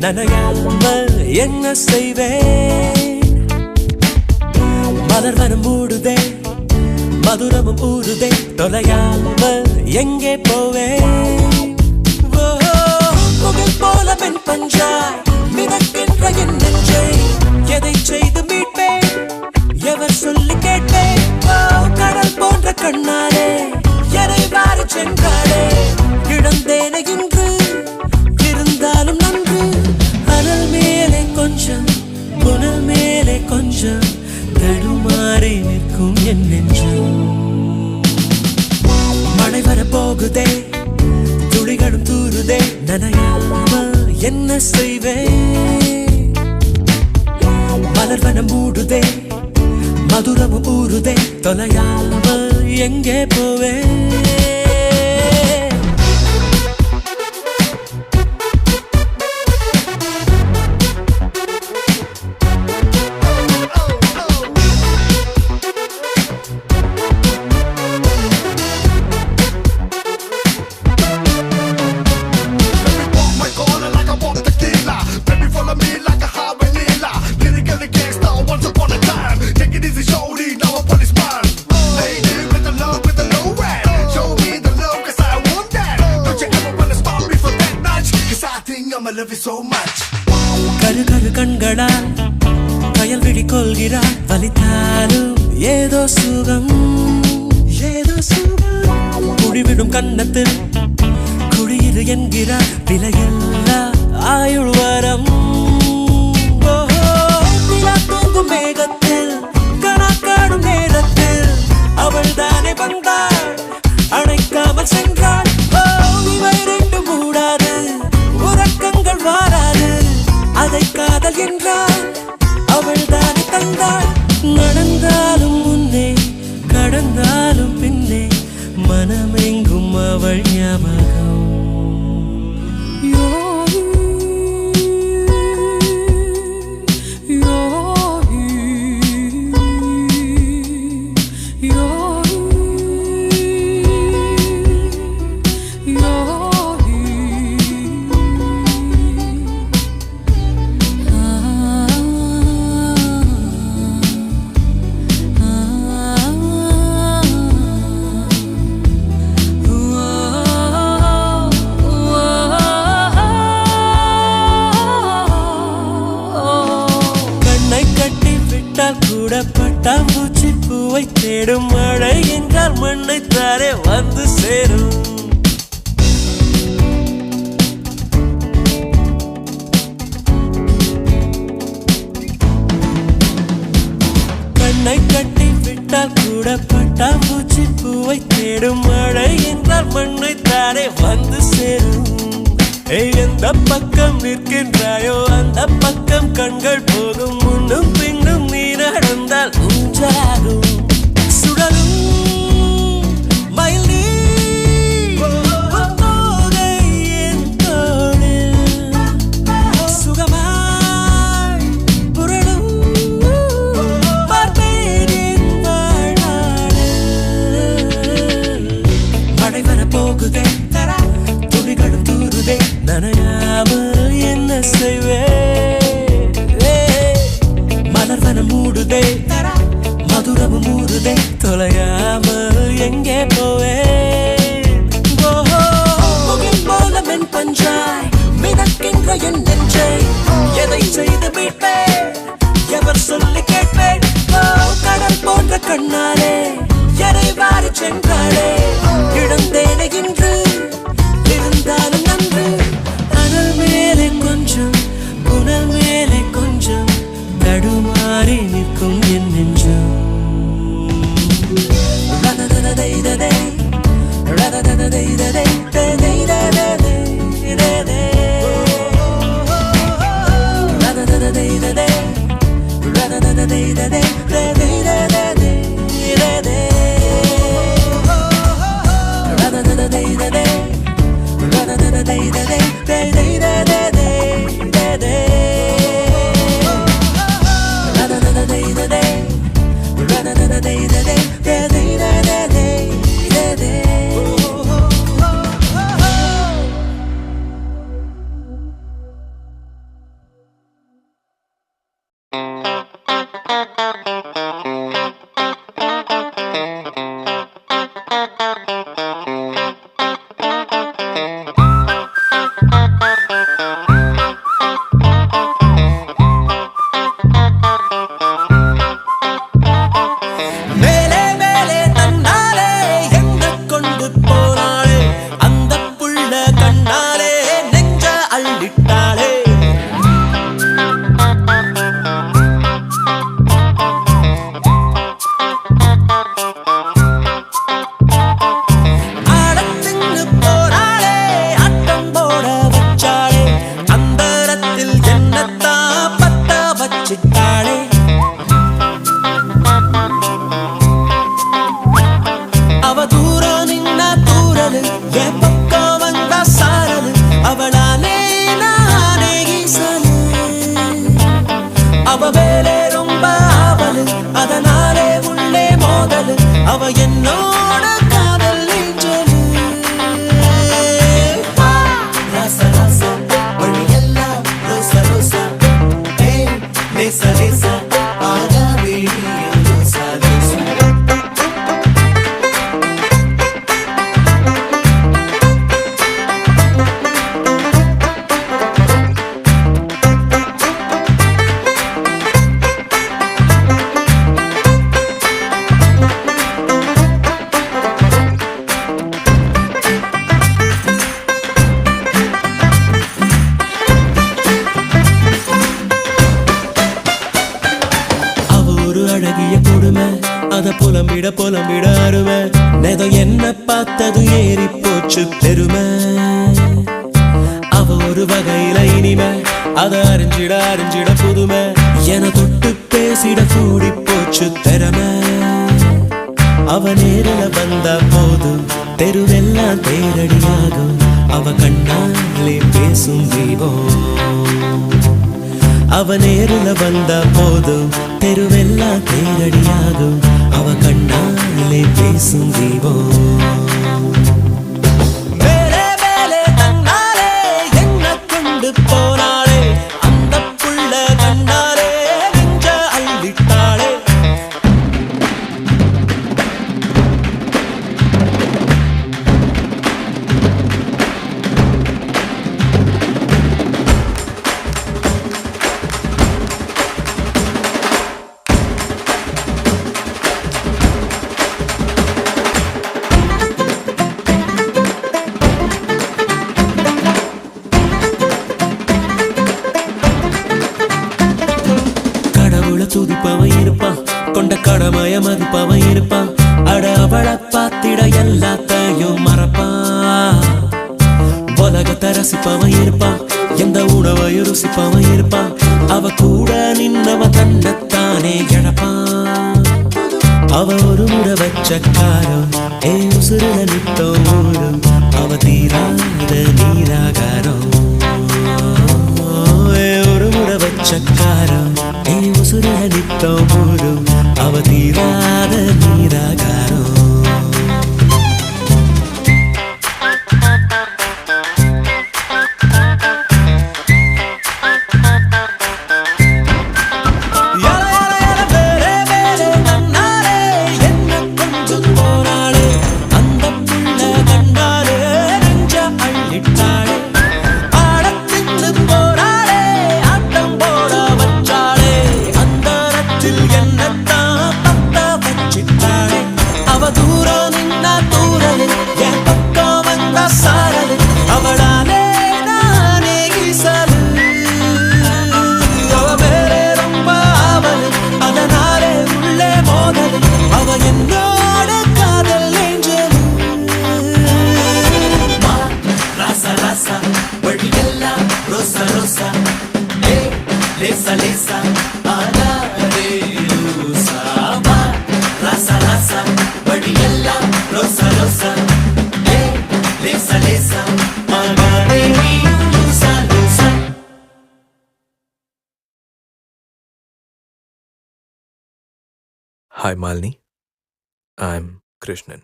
நனையாமல் என்ன செய்வேன்? மலர் வனம் மூடுதே, மதுரமும் ஊறுதே, தொலையாமல் எங்கே போவேன்? முகில் போல பெண் பஞ்சாய் மிதக்கின்ற என் நெஞ்சை எதை செய்து மீட்பேன்? எவர் சொல்லி கேட்பேன்? கடல் போன்ற கண்ணாலே எதை வாரி சென்றாளே, இழந்தேனே இன்று இருந்தாலும் நன்று. அனல் மேலே கொஞ்சம், புனல் மேலே கொஞ்சம், தடுமாறி நிற்கும் என் நெஞ்சம். மழை வர போகுதே, துளிகளும் தூருதே, நனையாமல் என்ன செய்வேன்? மலர் வனம் மூடுதே, மதுரமும் ஊறுதே, தொலையாமல் எங்கே போவேன்? கரு கரு கண்களால் கயல் விழி கொள்கிறார், வலித்தாலும் ஏதோ சுகம், ஏதோ சுகம். குடிவிடும் கன்னத்தில் குடியிரு என்கிறார், விலையில்லா ஆயுள் வரம். தூங்கும் மேகத்தில் கணக்காடும் நேரத்தில் அவள் தானே வந்தாள், அணைக்காமல் சென்றாள். இவை ரெண்டும் மூடாது, உறக்கங்கள் வாராது, அதை காதல் என்றாள், அவள் தானே தந்தாள். நடந்தாலும் முன்னே, கடந்தாலும் பின்னே, மனமெங்கும் அவள் ஞாபகம். கூட பட்டாம்பூச்சி பூவை தேடும், மழை என்றால் மண்ணை தாரே வந்து சேரும். கண்ணை கட்டி விட்டால் கூட பட்டாம்பூச்சி பூவை தேடும், மழை என்றால் மண்ணை தாரே வந்து சேரும். எந்த பக்கம் நிற்கின்றாயோ அந்த பக்கம் கண்கள் போகும், முன்னும் பின்னும் நீ நடந்தால் ஊஞ்சாகும். சுடலும் மயில் நீ போகை என் தோளில் சுகமாய் புரளும் பார்ப்பேன் வாழ்நாளில். மழை வர போகுதே, துளிகளும் தூருதே, நனையாமல் என்ன செய்வேன்? மலர் வனம் மூடுதே, மதுரமும் ஊறுதே, தொலையாமல் எங்கே போவேன்? முகில் போல மென் பஞ்சாய் மிதக்கின்ற என் நெஞ்சை எதை செய்து மீட்பேன்? எவர் சொல்லி கேட்பேன்? கடல் போன்ற கண்ணாலே எதை வாரி சென்றாளே, இழந்தேனே இன்று இருந்தாலும் நன்று. அனல் மேலே கொஞ்சம், புனல் மேலே கொஞ்சம், தடுமாறி நிற்கும் என் நெஞ்சம். ஊஞ்சலு அவ என்னோட காதல் நெஞ்சலு ராசா ராசா வழியெல்லாம் ரோசா ரோசா லேசா லேசா ஆகா வெளியே ரோசா ரோசா அழகிய கொடுமை அத புலம்பிட புலம்பிட அருமை நேதோ என்ன பார்த்தது ஏறி போச்சு பெருமை அவ ஒரு வகையில இனிமை அத அறிஞ்சிட அறிஞ்சிட புதுமை என தொட்டு பேசிட கூடி போச்சு திறமை அவ நேரில வந்தா போதும் தெருவெல்லாம் தேரடியாகும் அவ கண்ணாலே பேசும் தீபம் அவ நேருல வந்தா போதும் தெருவெல்லாம் தேரடியாகும் அவ கண்ணாலே பேசும் தீபம் வேலே வேலே தன்னாலே என்ன கொண்டு போனாளே அந்த புள்ள கண்ணாலே நெஞ்ச அள்ளிட்டாளே துதிப்பவன் இருப்பான் கொண்ட கடமைய மதிப்பவன் இருப்பான் அட அவளை பார்த்திட எல்லாத்தையும் மறப்பான் உலகத்தை ரசிப்பவன் இருப்பான் எந்த உணவையும் ருசிப்பவன் இருப்பான் அவ கூட நின்னவன் தன்னைத்தானே இழப்பான் அவ ஒரு முறை வச்ச காரம் உசுருல நித்தம் ஊரும் அவ தீராத நீராகாரம் ஒரு முறை வச்ச காரம் உசுருல நித்தம் ஊரும் அவ தீராத நீராகாரம் Lesa lesa, ana relusa, ma rasa rasa, badiyalla rosa rosa, lesa lesa, ana relusa rosa. Hi Malini, I'm Krishnan.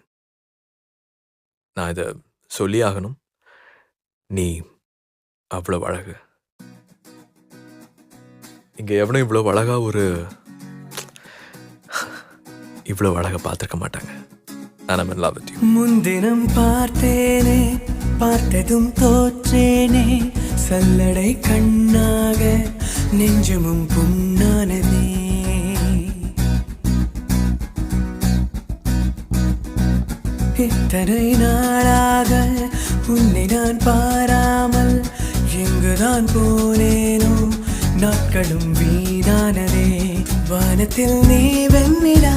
நான் இதை சொல்லி ஆகணும். நீ அவ்வளோ அழகு. இங்கே எவனும் இவ்வளோ அழகா இவ்வளோ அழகா பார்த்துருக்க மாட்டாங்க. I'm in love with you. முன்தினம் பார்த்தேனே பார்த்ததும் தோற்றேனே சல்லடை கண்ணாக நெஞ்சமும் புண்ணானதே இத்தனை நாளாக உன்னை நான் பாராமல் எங்குதான் போனேனோ நாட்களும் வீணானதே வானத்தில் நீ வெண்ணிலா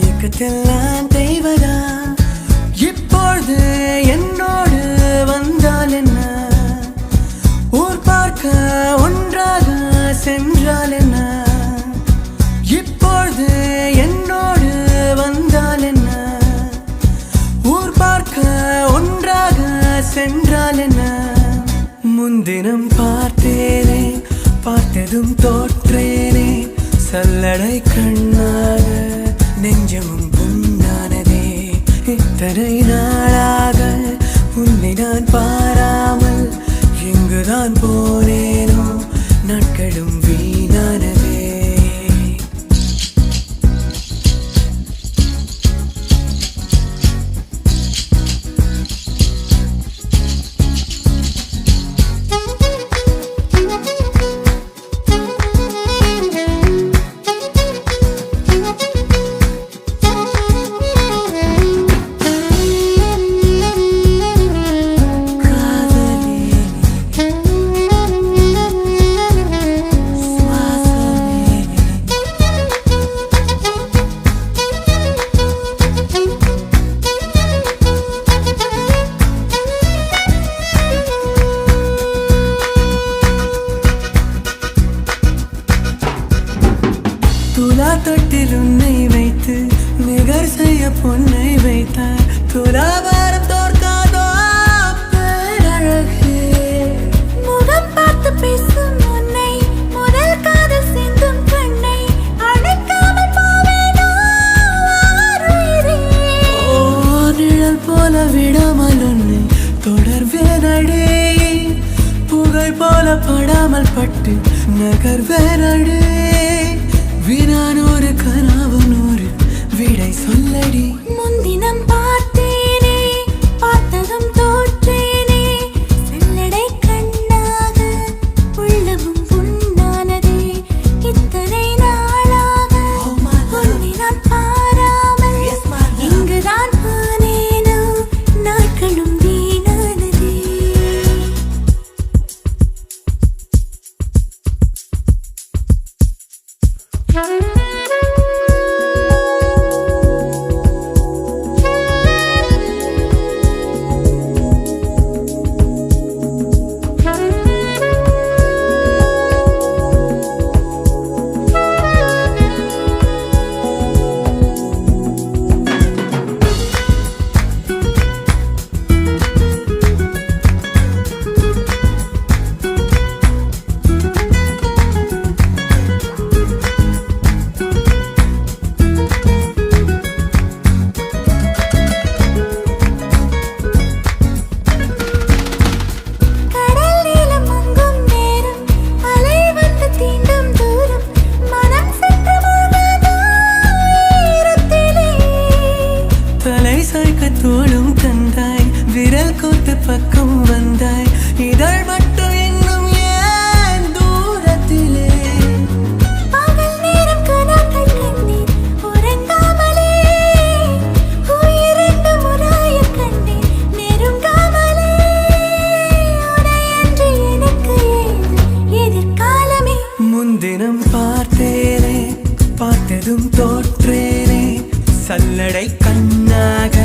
ஏக்கத்தில் நான் தெய்வதா இப்பொழுது என்னோடு வந்தால் என்ன ஊர் பார்க்க ஒன்றாக சென்றால் என்ன இப்பொழுது என்னோடு வந்தால் என்ன ஊர் பார்க்க ஒன்றாக சென்றால் என்ன முன்தினம் பார்த்தேனே பார்த்ததும் தோற்றேனே சல்லடை கண்ணாக நெஞ்சமும் இத்தனை நாளாக உன்னை நான் பாராமல் எங்குதான் போனேனோ நாட்களும் வீணானதே. துலா தொட்டில் உன்னை வைத்து நிகர் செய்ய பொன்னை வைத்தார். துலாபாரம் தோற்காதோ பேரழகே. முகம் பார்த்து பேசும் உன்னை முதல் காதல் சிந்தும் கண்ணை அணைக்காமல் போவேனோ ஆருயிரே. ஓ நிழல் போல விடாமல் உன்னை தொடர்வேனடே. புகழ் போல படாமல் பட்டு நகர்வேனடே. வினானோரு கனவு நூறு விடை சொல்லடி. முன்தினம் பார்த்தேனே பார்த்ததும் தோற்றேனே செல்லடை கண்ணாக உள்ளமும் புண்ணானதே. இத்தனை நாளாக உன்னை நான் பாராமல் இங்குதான் போனேனோ நாட்களும் வீணானதே. தோளும் தந்தாய் விரல் கோத்து பக்கம் வந்தாய். இதழ் மட்டும் இன்னும் ஏன் தூரத்திலே. பகல் நேரம் கனாக்கள் கண்டேன் உறங்காமலே. உயிரெண்டு முறாய கண்டேன் நெருங்காமலே. உனையன்று எனக்கு ஏது எதிர்காலமே. முன்தினம் பார்த்தேனே பார்த்ததும் தோற்றேனே. சல்லடை கண்ணாக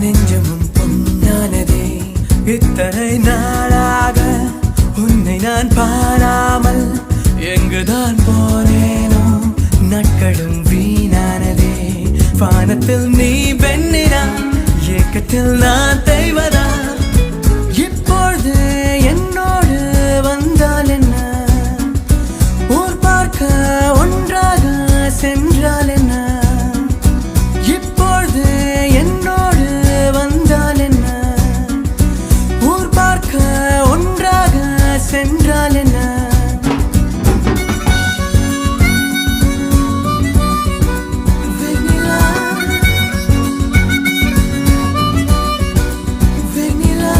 நெஞ்சமும் பொன்னானதே. இத்தனை நாளாக உன்னை நான் பாராமல் எங்குதான் போனேனோ நாட்களும் வீணானதே. வானத்தில் நீ பெண்ணினா ஏக்கத்தில் நான் தெய்வதா. இப்பொழுது என்னோடு வந்தால் என்ன. ஊர் பார்க்க ஒன்றாக சென்றால் என்ன. இப்பொழுது என்னோடு வந்தால் என்ன. ஊர் பார்க்க ஒன்றாக சென்றால் என்ன. வெண்ணிலா வெண்ணிலா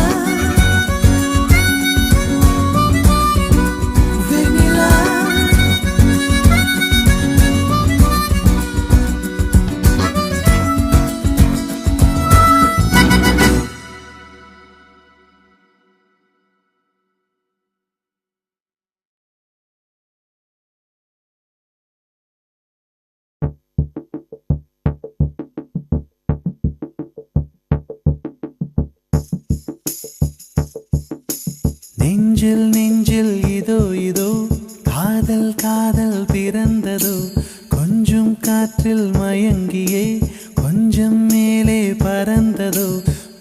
வெண்ணிலா. நெஞ்சில் நெஞ்சில் இதோ இதோ காதல் காதல் பிறந்ததோ. கொஞ்சம் காற்றில் மயங்கியே கொஞ்சம் மேலே பறந்ததோ.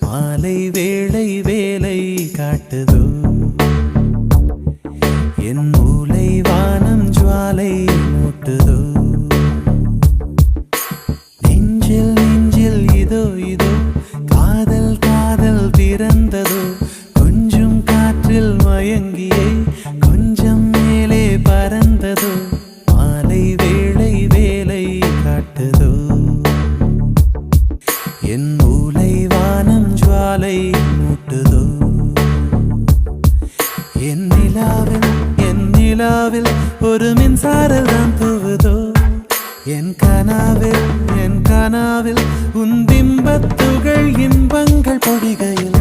மாலை வேளை வேலை காட்டுதோ. என் மூளை வானம் ஜுவாலை மூட்டுதோ. நெஞ்சில் நெஞ்சில் இதோ இதோ என் மூலை வானம் ஜுவாலை மூட்டுதோ என் நிலாவில் ஒரு மின்சாரம் தான் தூவுதோ என் கனாவில் உன் பிம்பத்துகள் இன்பங்கள் பொழிகையில்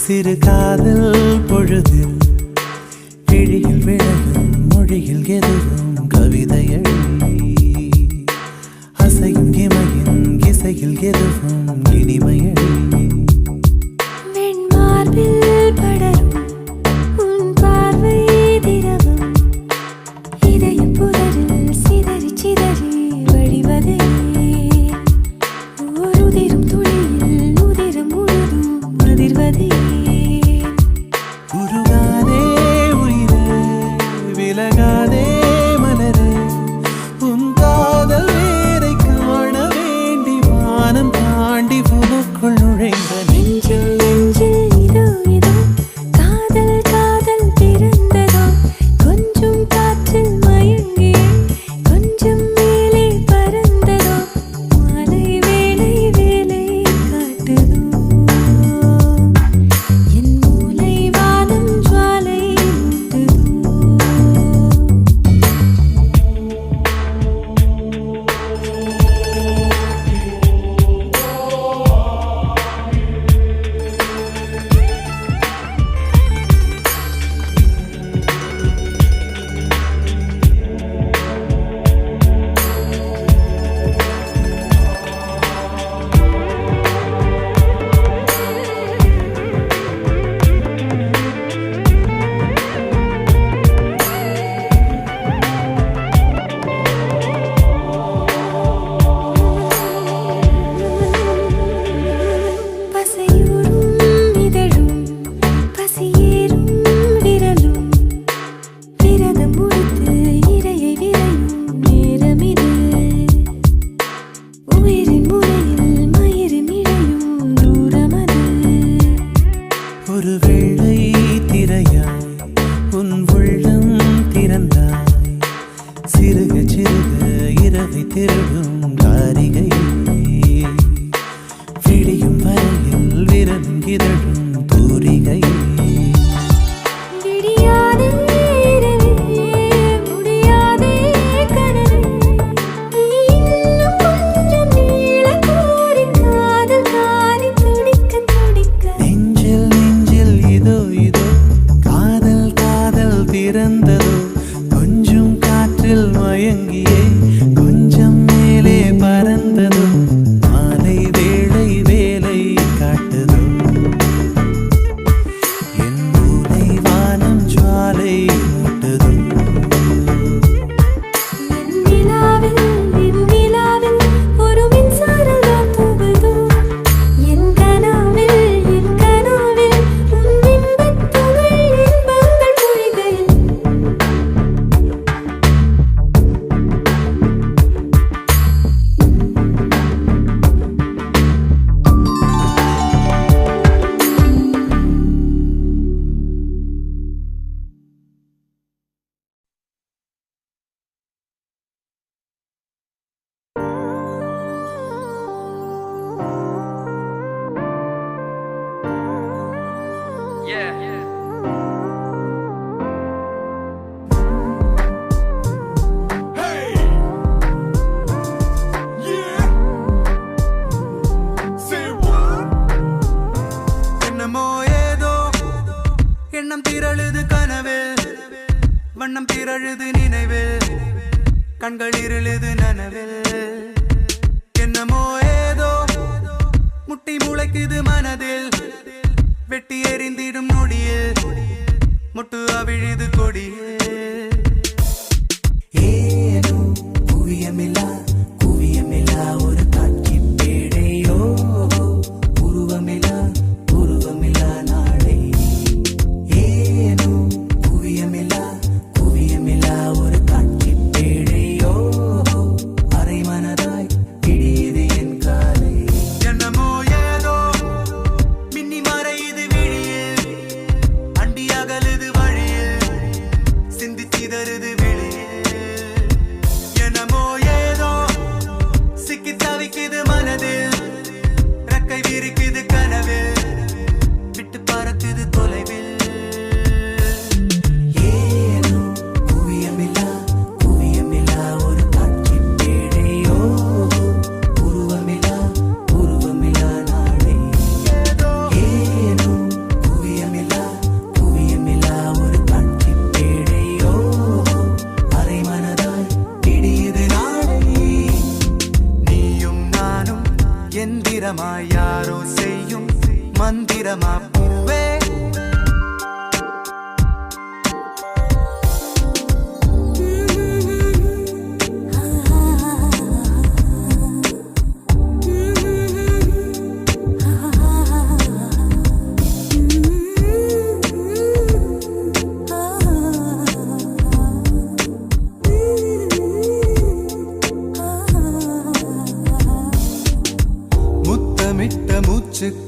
சிறு காதல் பொழுதில் விழியில் விழகும் மொழியில் எதுவும் கவிதைகள் அசையும் இமையின் இசையில் எதுவும் இனிமைகள் வெண்மார்பில் படரும் உன் பார்வை திரவம் இதயம் புதரில் சிதறி சிதறி வழிவதே உதிரும் துளியில் உதிரம் முழுதும் அதிர்வதே விலகாதே மலரே உன் காதல் வேரை காண வேண்டி வானம் தாண்டி புதுக்குள் நுழைந்த நெஞ்சில் இதோ காதல் காதல் பிறந்ததோ கொஞ்சம் காற்றில் மயங்கி கொஞ்சம் மேலே பறந்ததோ மாலை வேலை வேலை காட்டுதோ என் மூலை வானம் ஜுவாலை ஒரு வெள்ளை திரையாய் உன் உள்ளம் திறந்தாய் சிறுக சிறுக இரவை திருடும் காரிகை விடியும் வரையில் விரலும் இதழும் தூரிகை பிறந்ததோ கொஞ்சம் காற்றில் மயங்கியே கொஞ்சம் மேலே பறந்ததோ மாலை வேளை வேலை காட்டுதோ என் மூலை வானம் ஜுவாலை மூட்டுதோ ஒரு மின்சாரம் தான் தூவுதோ என் கனாவில் உன் பிம்பத்துகள் இன்பங்கள் பொழிகையில் எண்ணம் திரழுது கனவில் வண்ணம் திரழுது நினைவில் கண்கள் இருளுது நனவில் மந்திரமாய் யாரோ செய்யும் மந்திரமா பூவே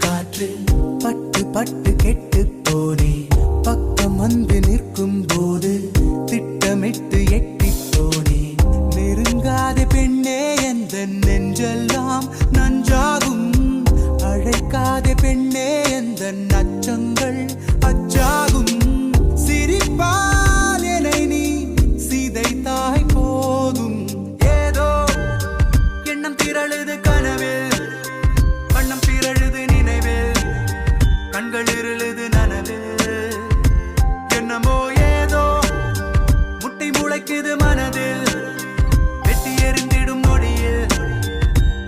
காற்று பட்டு பட்டு கெட்டு போனே பக்கம் வந்து நிற்கும் போது திட்டமிட்டு எட்டி போனே நெருங்காத பெண்ணே எந்த நெஞ்செல்லாம் நஞ்சாகும் அழைக்காத பெண்ணே எந்த நச்சங்கள் அச்சாகும் சிரிப்பால் என்னை நீ சிதைத்தாய் போதும் ஏதோ எண்ணம் திரழுது கனவில் வண்ணம் பிறழுது நினைவில் கண்கள் இருளுது நனவில் என்னமோ ஏதோ முட்டை முளைக்குது மனதில் வெட்டி எறிந்திடும் நொடியில்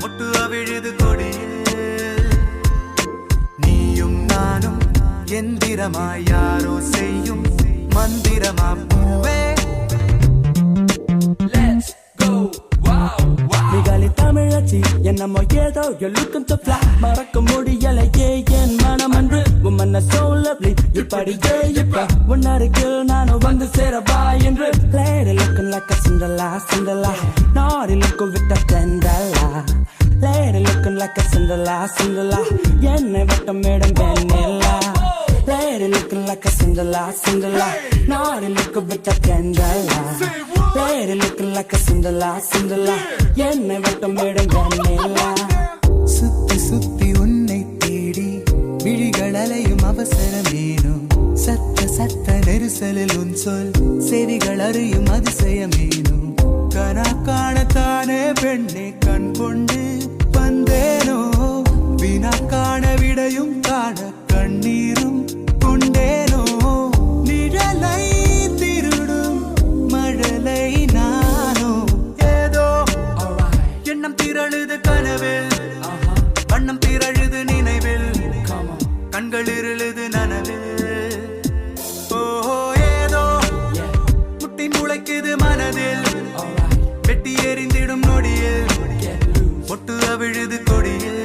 முட்டு அவிழுது கொடியில் நீயும் நானும் எந்திரமாய் யாரோ செய்யும் மந்திரமா பூவே தமிழச்சி என்னமோ ஏதோ you're looking to fly மறக்க முடியலையே என் மனம் அன்று woman so lovely இப்படியே இப்ப உன்னருகில் நானும் வந்து சேரவா என்று lady looking like a Cinderella Cinderella naughty looking with a Cinderella lady looking like a Cinderella Cinderella என்னை வட்டமிடும் வெண்ணிலா lady looking like a Cinderella Cinderella naughty looking with a Cinderella lady looking like a Cinderella Cinderella என்னை வட்டமிடும் வெண்ணிலா சுத்தி சுத்தி உன்னை தேடி விழிகள் அலையும் அவசரமேனும் சத்த சத்த நெரிசலில் உன் சொல் செவிகள் அறியும் அதிசயமேனும் கனா காணத்தானே பெண்ணை கண் கொண்டு வந்தேனோ வினா காண விடையும் காண கண்ணீரும் கொண்டேனோ நிழலை திருடும் மழலை நானோ ஏதோ எண்ணம் திரழுது கனவில் வண்ணம் திரழுது நினைவில் கண்கள் இருளுது நனவில் ஓஹோ ஏதோ முட்டி முளைக்குது மனதில் வெட்டி எறிந்திடும் நொடியில் ஒட்டு அவிழுது கொடியில்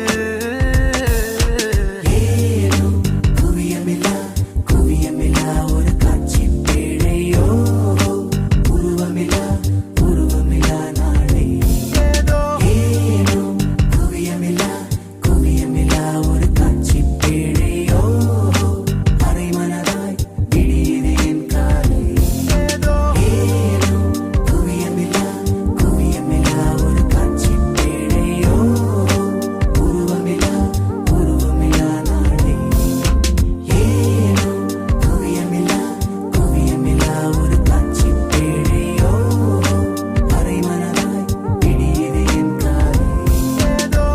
ஏனோ குவியமில்லா குவியமில்லா ஒரு காட்சி பேழையோ உருவமில்லா உருவமில்லா நாளை ஏதோ ஏனோ குவியமில்லா குவியமில்லா ஒரு காட்சி பேழையோ அரை மனதாய் விடியது என் காலை ஏதோ ஏனோ குவியமில்லா குவியமில்லா ஒரு காட்சி பேழையோ உருவமில்லா உருவமில்லா நாளை ஏனோ குவியமில்லா குவியமில்லா ஒரு காட்சி பேழையோ அரை மனதாய் விடியது என் காலை ஏதோ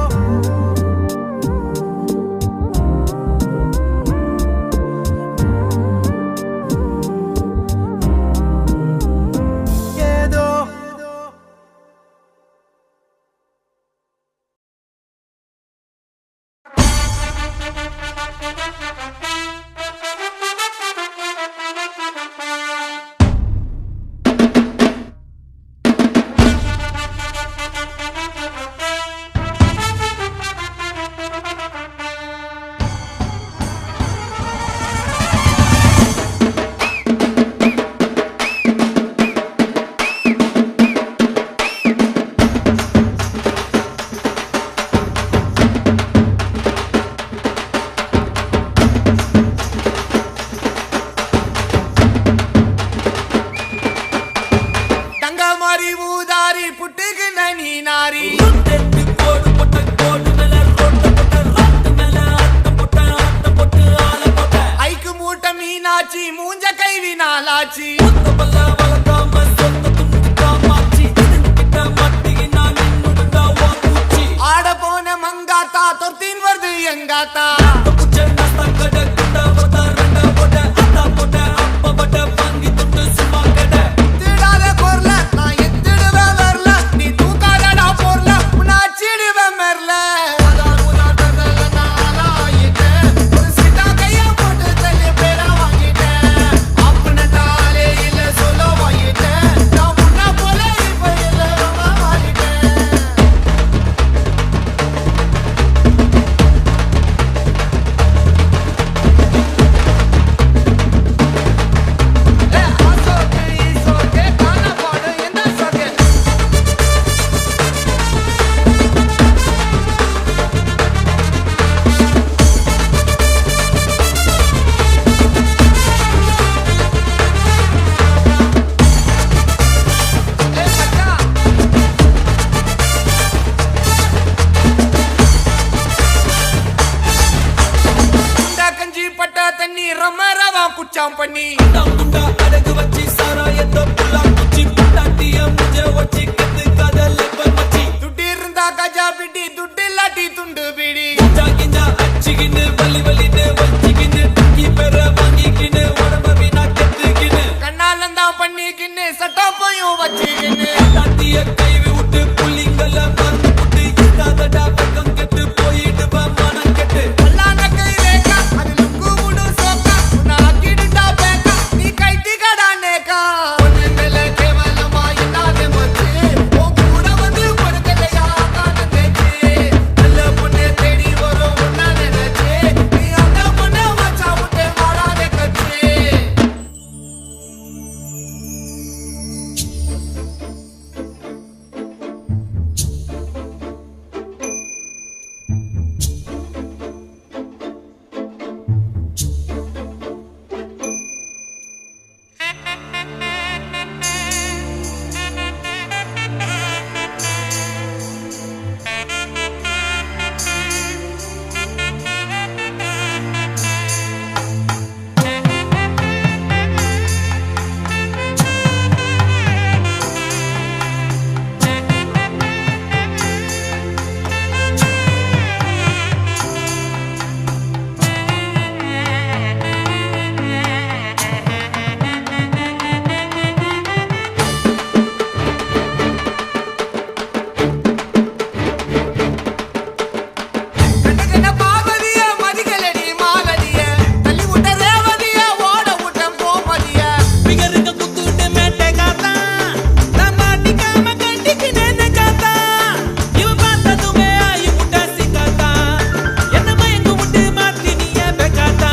ஏதோ தங்கமாரி ஊதாரி புட்டுக்கு நனி நாரி ஐக்கு மூட்ட மீனாச்சி மூஞ்ச கைவி நாளாச்சி ஆட போன மங்காத்தா தொத்தின் வருது எங்காத்தா திடாத பொருள நான் எத்திடுவேன் வரல நீ தூக்காதடா பொருள உன்னாச்சிடுவேன் மெர்ல பண்ணி குண்டா அடகு வச்சி சாராயத்தை புல்லா குச்சி புண்டாட்டிய முஜ வச்சி கத்து காதல் மச்சி துட்டு இருந்தா கஜா பிடி துட்டு இல்லாட்டி துண்டு பிடி கிஞ்சா அச்சிக்கின்னு வலி வலின்னு வச்சிக்கின்னு டக்கி பெற வாங்கிக்கின்னு உடம்ப வீணா கெத்துக்கின்னு கண்ணாலந்தான் பண்ணிக்கின்னு சட்டாப்பையும் வச்சுக்கின்னு தாத்திய கைவி விட்டு புள்ளிங்கள மறந்து புட்டு இதாதடா பக்கம் கெட்டு போயிடுவ மனம் கெட்டு கல்லான கையிலேக்கா அது லுக்கு முடு சோக்கா உன்னை ஆக்கிடுண்டா பேக்கா நீ கைத்தி கடானேக்கா ஒன்னு மேல கேவலமா இல்லாத மச்சு உன் கூட வந்து கொடுக்கலையா காண தேச்சு நல்ல பொண்ணு தேடி வரும் உன்ன நினைச்சு நீ அந்த பொண்ணை வச்சா விட்டு மாறாதே கச்சு கண்ணகன பாவதிய மதிகளடி மாலடிய தள்ளி விட்ட ரேவதிய ஓட விட்டம் கோமதிய பிகருக்க குத்துட்டு மேட்டை காத்தா நான் மாட்டிக்காம கண்டிக்கினேன்னு காத்தா இவ பார்த்ததுமே ஆயி முட்டா சிக்காத்தா என்ன மயங்க விட்டு மாத்தி நீய பெக்காத்தா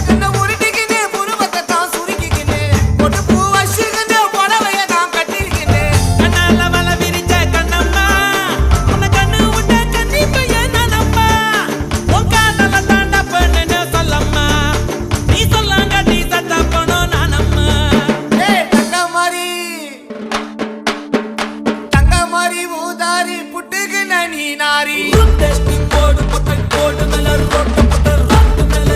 கண்ண உருட்டிக்கினே புருவத்தை தான் சுருக்கிக்கினே பொட்டு பூ வச்சுக்கினே புடவைய தான் கட்டிக்கினே கண்ணால வல விரிச்ச கண்ணம்மா உன்னை கண்ணு விட்ட கண்ணிப்பைய நானம்மா உன் காதல தாண்ட பெண்ணுன்னு சொல்லம்மா நீ சொல்லாங்க நீ சத்தா போனோம் நானம்மா ஏய் தங்க மாதிரி ஊதாரி புட்டுக்கின நீ நாரி டெஸ்டிங் போடு பொட்டை போடு மேல ரோட்ட போட்டு ராட்டு மேல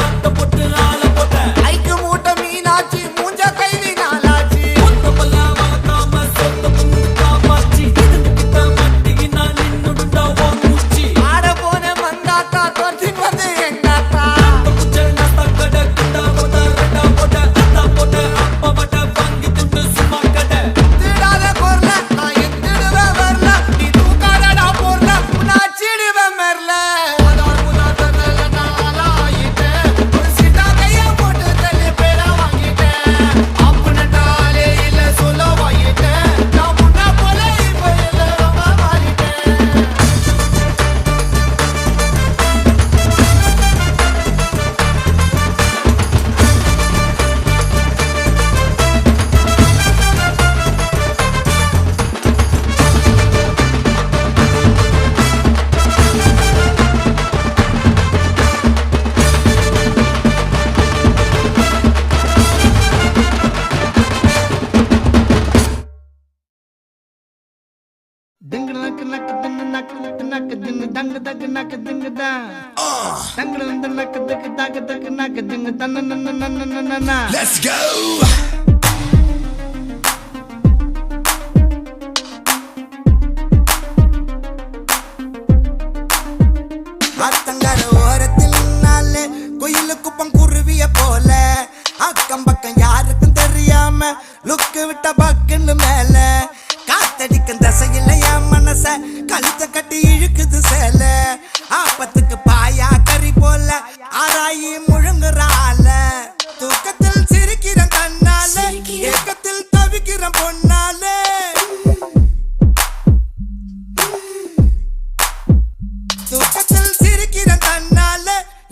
ஆட்ட போட்டு ஆள போட்ட ஐக்கு மூட்டை மீனாச்சி மூஞ்ச கைவி நாளாச்சி மொத்தமெல்லாம் வளர்க்காம சொந்த முன்னு காப்பாச்சி இதுகிட்ட மாட்டிக்கு நான் நின்னுடுண்டா உன் மூச்சி ஆட போன மந்தாத்தா தொட்டின் வந்து எங்காத்தா புச்ச நத்தா கடை குண்டா போட்ட ரெண்டா போட்ட அத்தா போட்ட அப்பா வட்ட வாங்கி துண்டு சும்மா கடை திடாத பொருள நான் எத்திடுவேன் வரல நீ தூக்காதடா பொருள உன்னாச்சிடுவேன் மெர்ல அதான் முதல்ல நான் ஆயிட்டேன் ஒரு சிட்டா கைய போட்டு தள்ளி பேரா வாங்கிட்டேன் அப்படின்னாலே இல்ல சொல்ல வாங்கிட்டேன் நான் முன்ன போல இப்ப இல்ல ரொம்ப மாறிட்டேன் Ding nak nak ding nak nak ding dang dag nak ding da. Dang dang nak dag nak ding da na na na na na na. Let's go! ஆத்தங்கர ஓரத்தில் நாளே கோயிலு குப்பம் குருவிய போல அக்கம் பக்கம் யாருக்கும் தெரியாம லுக்கு விட்ட பக்குன்னு மேல காத்தடிக்கும் தசையில என் மனச கழுத்த கட்டி இழுக்குது சேல ஆப்பத்துக்கு பாயா கறி போல ஆராயி முழுங்குறால தூக்கத்தில் சிரிக்கிறேன் தன்னால ஏக்கத்தில் தவிக்கிறேன் பொன்னாலே தூக்கத்தில் சிரிக்கிறேன் தன்னால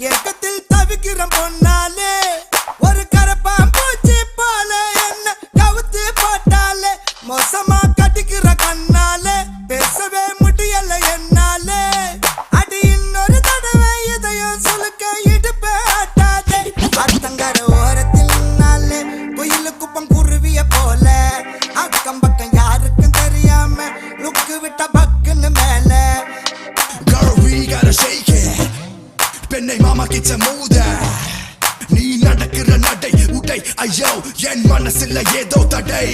ஏக்கத்தில் தவிக்கிறேன் பொன்னாலே ஒரு கரப்பான் பூச்சி போல என்ன கவுத்து போட்டாலே மோசமா கட்டிக்கிற கண்ணால பேசவே முடியல என்னாலே அடி இன்னொரு தடவை இதயம் சுலுக்க இடுப்ப ஆட்டாதே அத்தங்கர ஓரத்தில் நாளே கோயிலு குப்பம் குருவிய போல அக்கம் பக்கம் யாருக்கும் தெரியாம லுக்கு விட்ட பக்குன்னு மேல Girl, we gotta shake it. பெண்ணை மாமா கிட்ட மோத நீ ஐயோ என் மனசுல ஏதோ தடை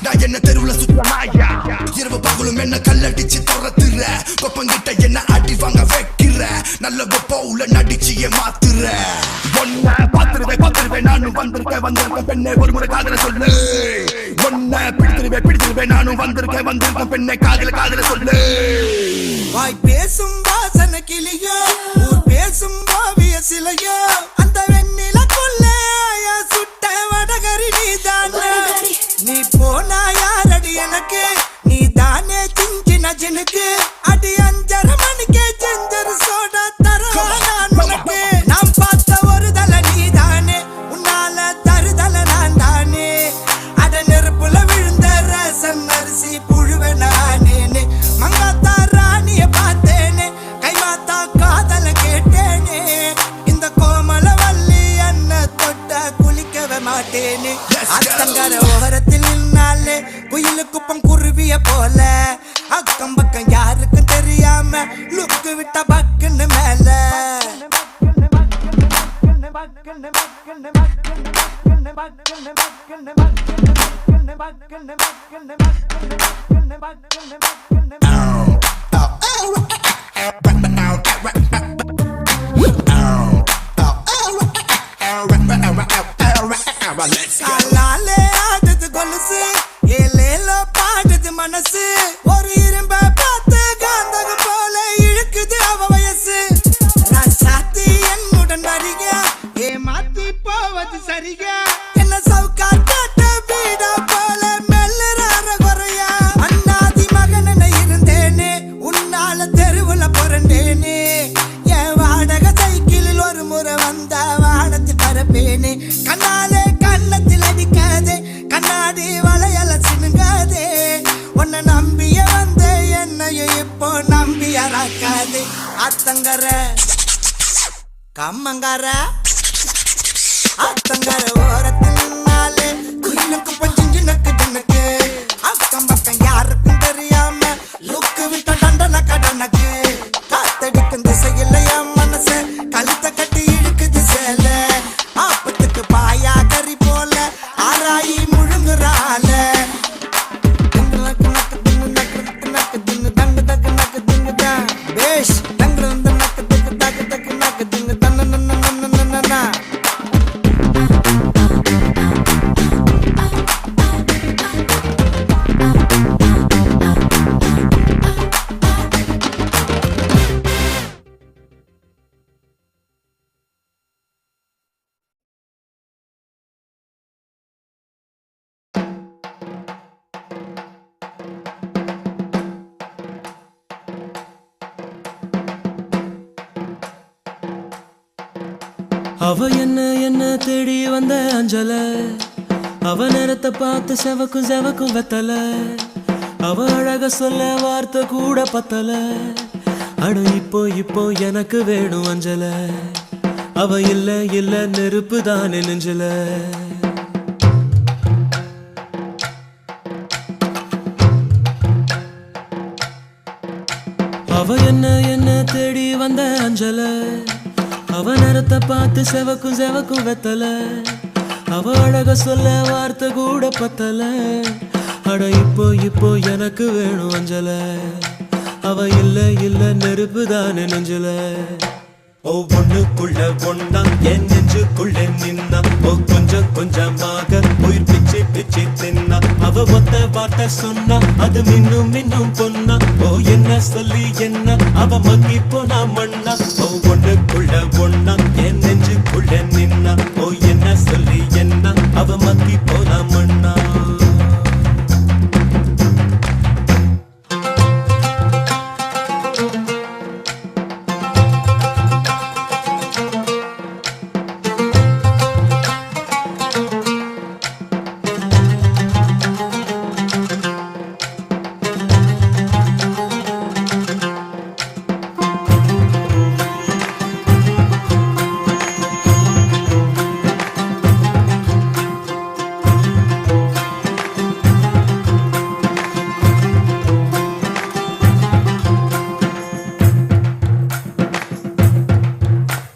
நான் என்ன தெருவுல சுத்தமாயா இரவு பகலும் என்ன கல்லடிச்சு துரத்துற கொப்பங்கிட்ட என்ன அடி வாங்க வைக்கிற நல்ல போல நடிச்சிய மாத்துற ஒன்ன பாத்துருவேன் நானும் வந்திருக்கேன் பெண்ணே ஒரு முறை காதல சொல்லு ஒன்ன பிடிச்சிருவேன் நானும் வந்திருக்கேன் பெண்ணே காதல சொல்லு வாய் பேசும் வாசன கிளியோ ஊர் பேசும் ஓவிய சிலையோ அந்த வெண்ணில கொள்ளையா சுட்ட வடகரி நீதானே நீ போனா யாரடி எனக்கு நீ தானே சின்ன ஜனுக்கு அடி 5:30 மணிக்கே செஞ்சரு சோடா தர நான் உனக்கு நாம் பார்த்த ஒரு தல நீதானே உன்னால தருதல நான் தானே அட நெருப்புல விழுந்த ரசம் அரிசி புழுவ நானே மங்காத்தா ராணிய பார்த்தேனே கைமாத்தா காதல கேட்டேனே இந்த கோமல வள்ளி என்ன தொட்ட குளிக்கவே மாட்டேனே அத்தங்கர ஓரத்தில் நின்னாலே குயிலு குப்பம் குருவிய போல அக்கம் பக்கம் யாருக்கும் தெரியாம லுக்கு விட்ட பக்குன்னு மேல காலாலே ஆடுது கொலுசு ஏலேலோ பாடுது மனசு ஒரு இரும்ப பார்த்து காந்தகம் போல இழுக்குது அவ வயசு நான் சாத்தி என்னுடன் வரியா ஏமாத்தி போவது சரியா என்ன சவுக்கா காட்ட வீடா போல மெல்லுறார குறையா அண்ணாதி மகன இருந்தேனே உன்னால தெருவுல புரண்டேனே என் வாடகை சைக்கிளில் ஒரு முறை வந்த வானத்தில் பரப்பேனே கண்ணாலே கண்ணத்தில் அடிக்காதே கண்ணாடி வளையல சினுங்காதே உன்னை நம்பிய வந்த என்னையும் இப்போ நம்பியறாக்காதே அத்தங்கர கம்மங்கார அத்தங்கர ஓரத்தில் நின்னாலே குயிலுக்கு பஞ்சு நக்கு ஜனக்கு அக்கம் பக்கம் யாருக்கும் தெரியாம லுக்கு விட்ட டண்டன கடனுக்கு காத்தடிக்கும் திசையில் என் மனசு கழுத்த கட்டி இழுக்குது சேல ஆப்பத்துக்கு பாயா கறி போல ஆராயி முழுங்குறால பேஷ் தங்கு நக்கு தக்கு தக்கு தக்கு நக்கு திங்கு தன்ன அவ என்ன தேடி வந்த அஞ்சல அவ நேரத்தை பார்த்து செவக்கும் வெத்தல அவ அழக சொல்ல வார்த்தை கூட பத்தல அடு இப்போ எனக்கு வேணும் அஞ்சல அவ இல்ல நெருப்பு தானே நெஞ்சல அவ என்ன தேடி வந்த அஞ்சல அவ நேரத்தை பார்த்து செவக்கும் வெத்தல அவ அழக சொல்ல வார்த்தை கூட பத்தல அட இப்போ எனக்கு வேணும் அஞ்சல அவ இல்ல நெருப்பு தானே நெஞ்சல ஒவ்வொன்னுக்குள்ள ஒன்னா என் நெஞ்சுக்குள்ள நின்னா கொஞ்சமாக உயிர் பிச்சு தின்னா அவ ஒத்த வார்த்தை சொன்னா அது மின்னும் பொன்னா என்ன சொல்லி என்ன அவ மக்கி போனா மண்ணா ஒவ்வொன்னுக்குள்ள ஒன்னா என் நெஞ்சுக்குள்ள நின்னா என்ன சொல்லி என்ன அவ மக்கி போனா மண்ணா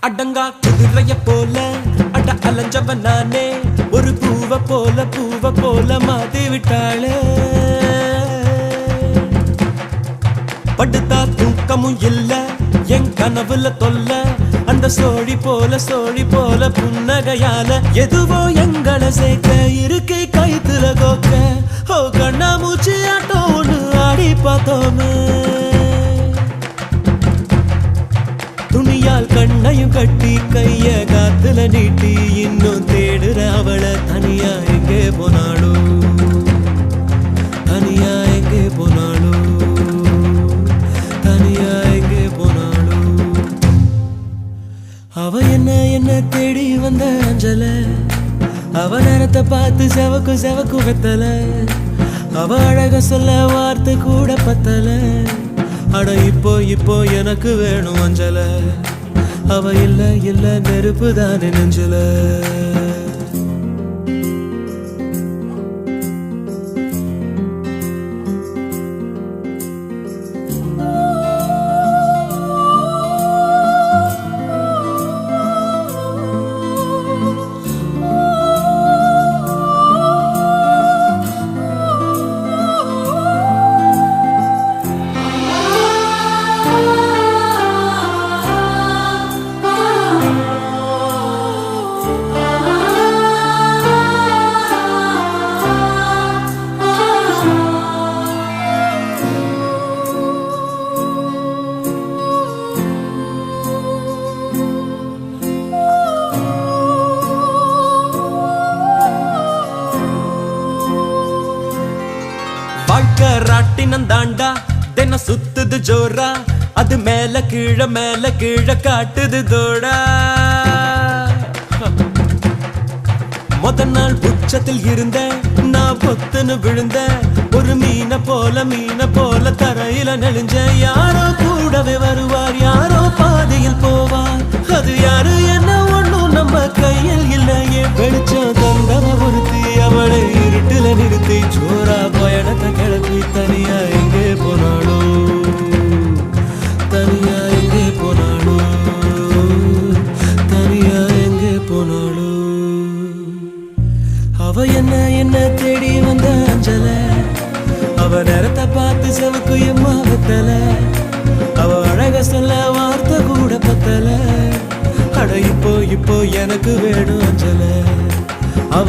அடங்கா குதிரைய போல அட அலைஞ்சவன் நானே ஒரு பூ போல பூவ போல மாத்தி விட்டாளே படுத்தா தூக்கமும் இல்ல என் கனவுல தொல்ல அந்த சோழி போல புன்னகையால எதுவோ எங்களை சேர்க்க இருக்கை கைத்துல கோக்க ஓ கண்ணா மூச்சு ஆட்டம் ஒண்ணு ஆடி பார்த்தோமே துணியால் கண்ணையும் கட்டி கைய காத்துல நீட்டி இன்னும் தேடுற அவளை தனியா எங்கே போனாளோ தனியா எங்கே போனாளோ தனியா எங்கே போனாளோ அவ என்ன தேடி வந்த அஞ்சல அவ நேரத்தை பார்த்து செவக்கு வெத்தல அவ அழக சொல்ல வார்த்தை கூட பத்தல அட இப்போ எனக்கு வேணும் அஞ்சல அவ இல்ல நெருப்பு தானே நெஞ்சல வாழ்க்கை ராட்டினம் தாண்டா தினம் சுத்துது ஜோரா அது மேல கீழ காட்டுது தோடா முத நாள் உச்சத்தில் இருந்த நான் பொத்துன்னு விழுந்த ஒரு மீன போல தரையில நெளிஞ்ச யாரோ கூடவே வருவார் யாரோ பாதையில் போவார் அது யாரு என்ன ஒண்ணும் நம்ம கையில் இல்லையே வெளிச்சம் தந்தவ ஒருத்தி அவளை இருட்டுல நிறுத்தி ஜோரா பயணத்தை கிளப்பி தனியா எங்கே போனாளோ தனியா எங்கே போனாளோ தனியா எங்கே போனாளோ அவ என்ன தேடி வந்த அஞ்சல அவ நேரத்தை பார்த்து செவக்கு எம்மா வெத்தல அவ அழக சொல்ல வார்த்தை கூட பத்தல அட இப்போ எனக்கு வேணும் அஞ்சல அவ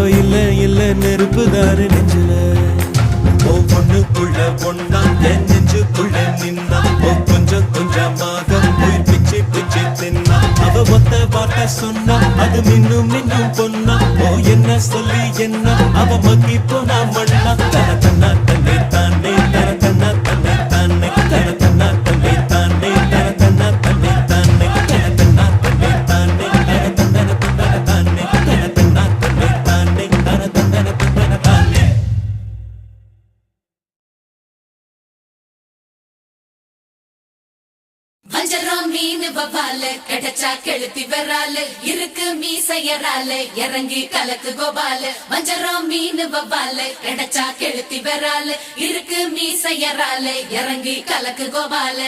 இல்ல நெருப்பு தானே நெஞ்சல ஓ பொண்ணுக்குள்ள பொண்ணா என் நெஞ்சுக்குள்ள நின்னா ஓ கொஞ்சமாக உயிர் பிச்சு தின்னா அவ ஒத்த வார்த்தை சொன்னா அது மின்னும் பொண்ணா ஓ என்ன சொல்லி என்ன அவ மக்கி போனா மண்ணா தன தன்னா தன்னை தானே தன தன்னா தன்னை தானே தன தன்னா தன்னை தானே தன தன்னா தன்னை தானே தன தன்னா தன்னை தானே தன தந்தன தந்தன தானே தன தன்னா தன்னை தானே தன தந்தன தந்தன தானே வஞ்சரம் மீன் வவால கிடைச்சா கெளுத்தி வரால இருக்கு மீசையரால இறங்கி கலக்கு கோபால வஞ்சரம் மீன் வவால கிடைச்சா கெளுத்தி வரால இருக்கு மீசையரால இறங்கி கலக்கு கோபால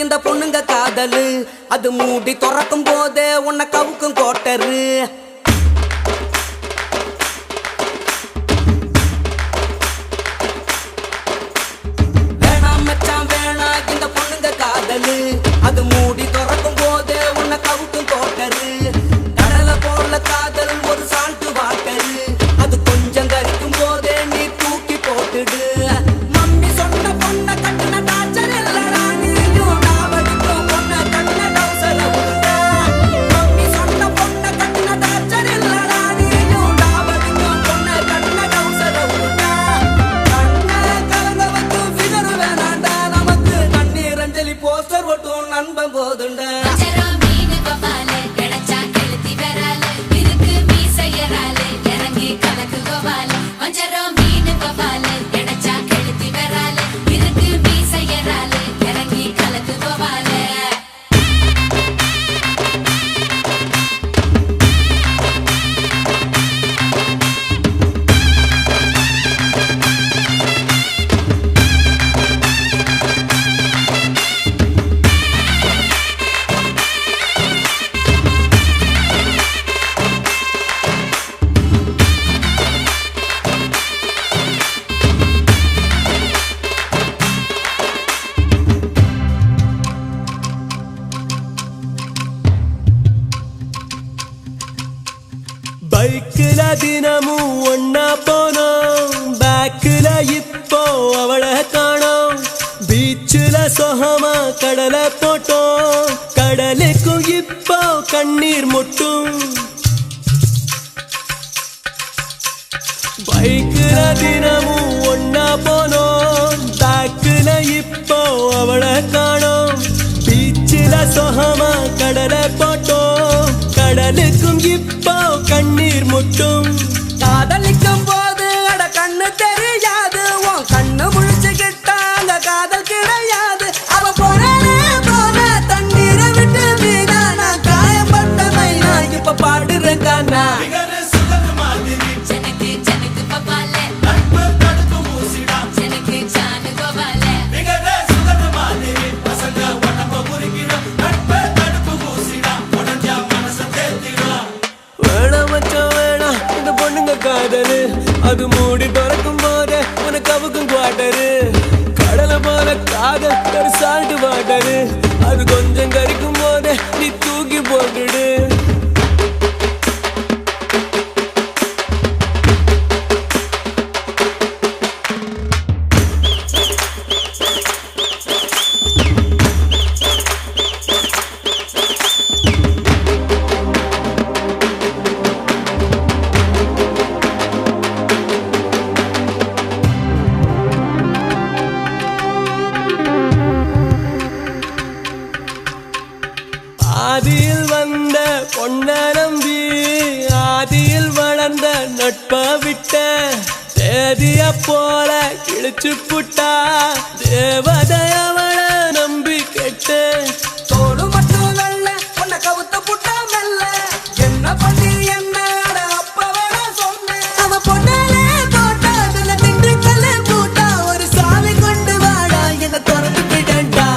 இந்த பொண்ணுங்க காதலு அது மூடி துறக்கும் போதே உன்னை கவுக்கும் கோட்டரு வேணாம் மச்சான் வேணாம் இந்த பொண்ணுங்க காதலு அது மூடி துறக்கும் போதே உன்னை கவுக்கும் கோட்டரு கடலை போல காதல் ஒரு சால்ட்டு வாட்டரு அது கொஞ்சம் கரிக்கும் போதே நீ தூக்கி போட்டுடு மம்மி சொன்ன பொண்ணை கட்டின டாச்சர் இல்லடா நண்பன் போது தினமும் ஒன்னா போனோம் பேக்குல இப்போ அவளை காணோம் பீச்சுல சொகமா கடலை போட்டோம் கடலுக்கும் இப்போ கண்ணீர் முட்டும் பைக்குல தினமும் ஒன்னா போனோம் பேக்குல இப்போ அவளை காணோம் பீச்சுல சொகமா கடலை போட்டோம் கடலுக்கும் இப்போ கண்ணீர் முட்டும் காதலிக்கும் போது அட கண்ணு தெரியாது உன் கண்ணு முழிச்சுக்கிட்டா அங்க காதல் கிடையாது அவ போறானே போன தண்ணீரை விட்டு வீணா நான் காயப்பட்ட மைனா இப்ப பாடுறேன் கானா ஜனக்கு ஜனக்கு பபால ஜனக்கு ஜானு கோபால வேணாம் மச்சான் வேணாம் இந்த பொண்ணுங்க காதலு அது மூடி திறக்கும் போதே உனக்கு அவுக்கும் குவாட்டரு கடலை போல காதல் ஒரு சால்ட் வாட்டரு அது கொஞ்சம் கறிக்கும் போதே நீ தூக்கி போட்டுடு ஆதியில் வந்த பொன்ன நம்பி ஆதியில் வளர்ந்த நட்ப விட்ட தேதிய போல கிழிச்சு புட்டா தேவதைய அவளை நம்பி கெட்ட தோடு மட்டும் வெள்ள உன்னை கவுத்த புட்டா மெல்ல என்ன பண்ணி என்ன அட அப்ப வேணா சொன்னேன் அவ பொண்ணாலே போட்டா அதுல திண்டுக்கல்ல பூட்டா ஒரு சாவி கொண்டு வாடா என்ன திறந்து விடண்டா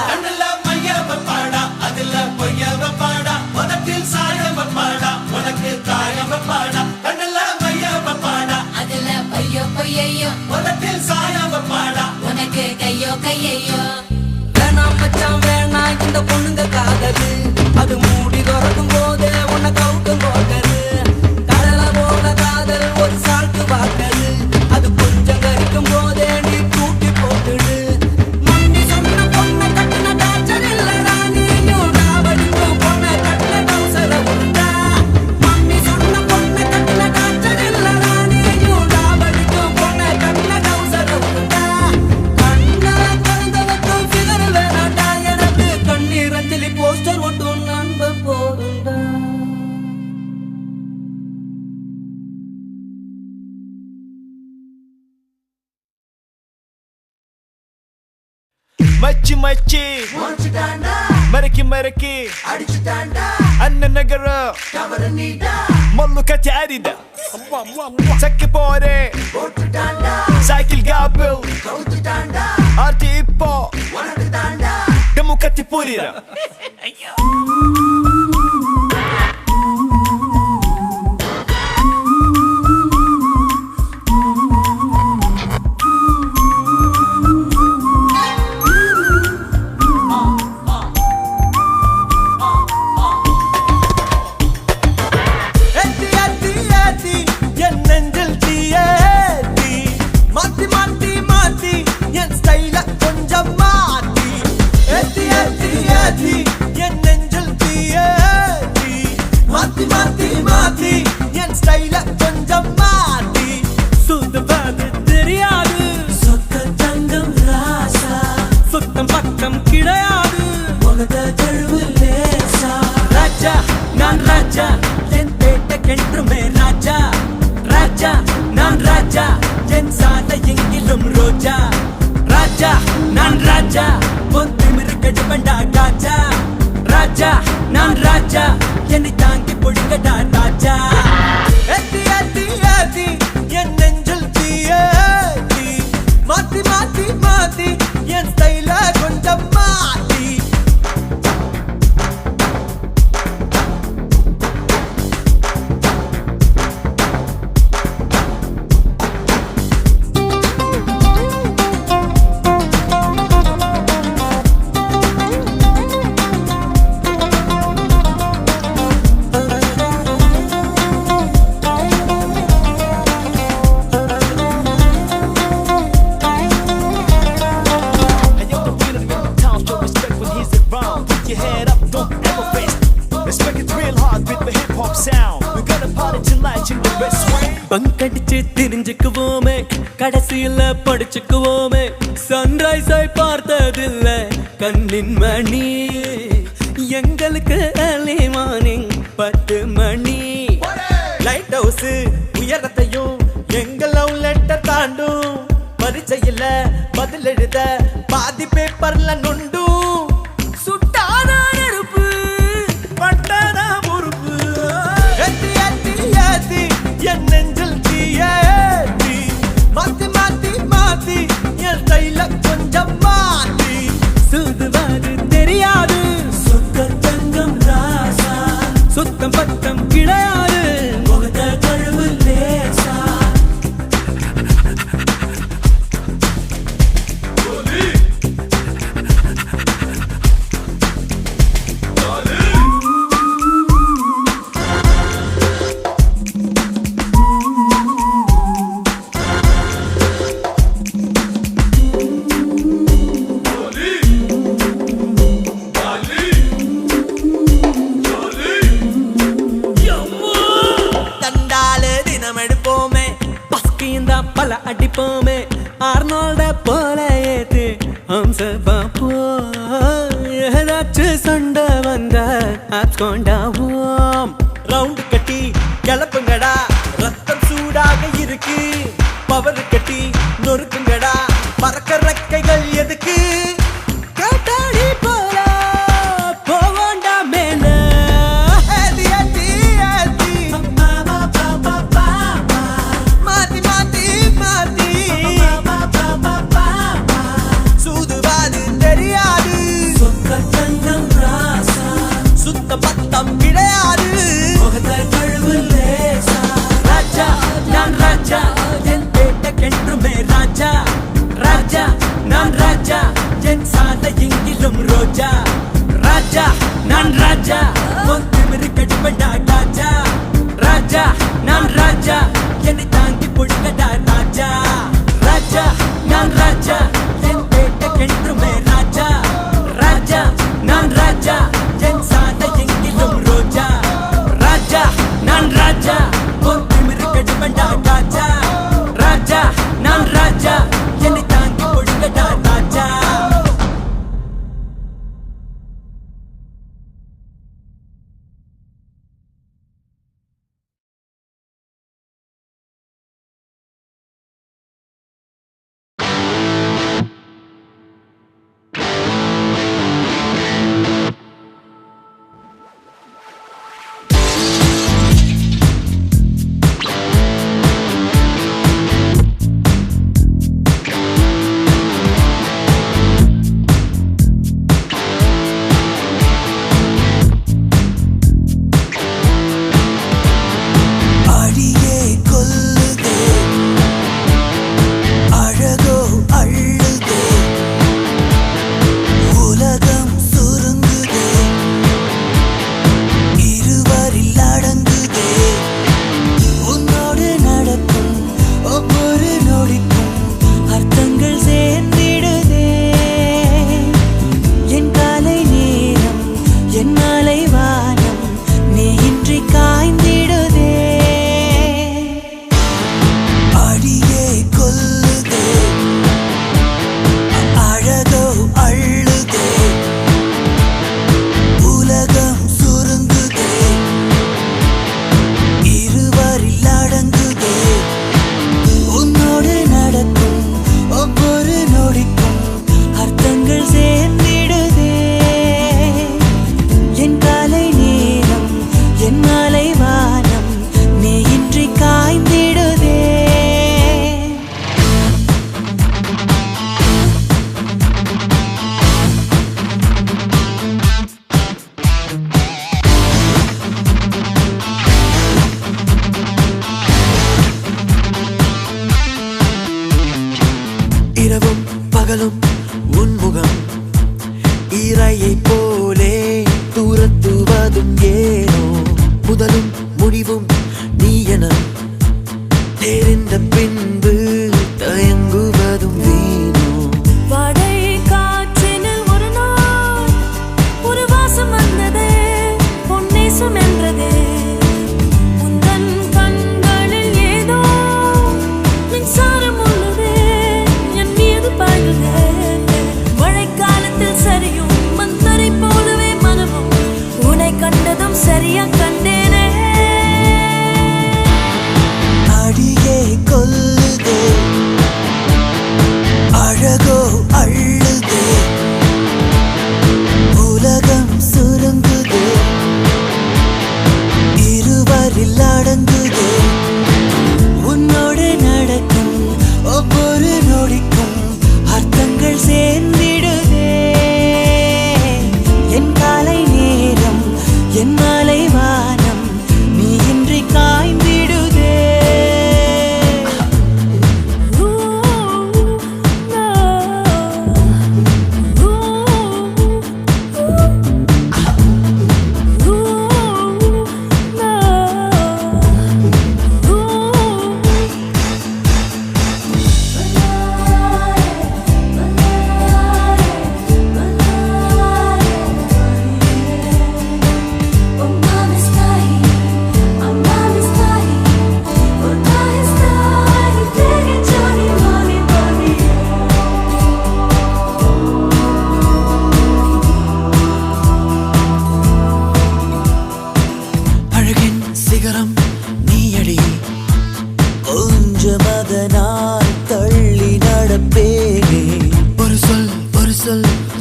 அதுல பையோ பொய்யையோ உனக்கு கையோ கையையோ வேணாம் மச்சான் வேணாம் இந்த பொண்ணுங்க காதலு அது மூடி திறக்கும் போதே உன்னை கவுக்கும் போட்டது கடலை போல காதல் ஒரு சால்ட்டு வாட்டது அது கொஞ்சம் கறிக்கும் போதே நீ தூக்கி போட்டுடு மம்மி சொன்ன பொண்ணை கட்டின டார்ச்சர் இல்லடா நீயும் டாவடிக்கும் பொண்ணை கட்டின டவுசர உண்டா மம்மி சொன்ன பொண்ணை கட்டின டார்ச்சர் இல்லடா நீயும் டாவடிக்கும் பொண்ணை கட்டின டவுசர உண்டா கண்ணா கலந்தவக்கும் ஃபிகர் வேணாண்டா எனக்கு கண்ணீர் அஞ்சலி போஸ்டர் ஒட்டும் நண்ப போதுண்டா மச்சி மச்சி மறக்கி மறக்கி அண்ணன் நகர மல்லு கட்டி அரித சக்கி போரே சைக்கிள் காப்பில் ஆர்த்தி இப்போ டெமு கட்டி புரிர என் நெஞ்சில் தீயேத்தி மாத்தி மாத்தி மாத்தி என் ஸ்டைல கொஞ்சம் மாத்தி ஏத்தி ஏத்தி ஏத்தி என் நெஞ்சில் தீயேத்தி மாத்தி மாத்தி மாத்தி என் ஸ்டைல கொஞ்சம் மாத்தி சுத்தவது தெரியாது சொத்த தங்கம் ராசா சுத்தம் பக்கம் கிடையாது உனத கழுவு லேசா ராஜா நான் ராஜா என் பேட்டைக்கென்றுமே ராஜா ராஜா நான் ராஜா என் சாலை எங்கிலும் ரோஜா ராஜா நான் ராஜா பொந்திமிரு கடுபண்டா ராஜா ராஜா நான் ராஜா என்னை தாங்கி பொழுங்கடா ராஜா ஏத்தி ஏத்தி ஏத்தி என் நெஞ்சில் தீயேத்தி மாத்தி மாத்தி மாத்தி என் ஸ்டைல கொஞ்சம் மாத்தி பங்கடிச்சு தெரிஞ்சுக்குவோமே கடைசியில படிச்சுக்குவோமே சன்ரைஸ் ஆய் பார்த்ததில்ல கண்ணின் மணி எங்களுக்கு early morning 10 மணி லைட் ஹவுஸ் உயரத்தையும் எங்க லவ் லெட்டர் தாண்டும் பரிச்சையில பதில் எழுத பாதி பேப்பர்ல நொண்டும் சுட்டாத நெருப்பு பட்டதா பொறுப்பு ஏத்தி ஏத்தி ஏத்தி என் நெஞ்சில் தீயேத்தி மாத்தி மாத்தி மாத்தி என் கையில கொஞ்சம் மாத்தி சுதுவாது தெரியாது சுத்த தங்கம் ராசா சுத்தம் பத்தம் கிடையாது முகத்த கழுவு லேசா பல அடிப்போமே ஆர்னால்ட போல ஏத்து ஹம்ச பாப்போ ஏதாச்சும் சண்டை வந்த ஆப்கொண்டாவோம் ரவுண்ட் கட்டி கிளப்புங்கடா ரத்தம் சூடாக இருக்கு பவர் கட்டி நொறுக்குங்கடா பறக்க ரெக்கைகள் எதுக்கு காட்டாடி போல போவோண்டா மேல பத்தம் கிடையாது ராஜா நான் ராஜா என் பேட்டக்கென்றுமே ராஜா ராஜா நான் ராஜா என் சாலை எங்கிலும் ரோஜா ராஜா நான் ராஜா உன் திமிரு கடிப்படா ராஜா ராஜா நான் ராஜா என்னை தாங்கி பொழுங்கடா ராஜா ராஜா நான் ராஜா என் பேட்டக்கென்றுமே ராஜா ராஜா நான் ராஜா என் சாலை எங்கிலும் ரோஜா ராஜா நான் ராஜா உன் திமிரு கடிப்படா ராஜா ராஜா நான் ராஜா என்னை தாங்கி பொழுங்கடா ராஜா பகலும் உன்முகம் ஈரையை போலே தூரத்துவதும் ஏனோ முதலும் முடிவும் நீ என தெரிந்த பின்பு தயங்குவதும் வீணோ வாடை காற்றினில் ஒரு நாள் ஒரு வாசம் வந்ததே பொன்னேசம் என்றதே உந்தன் கண்களில் ஏதோ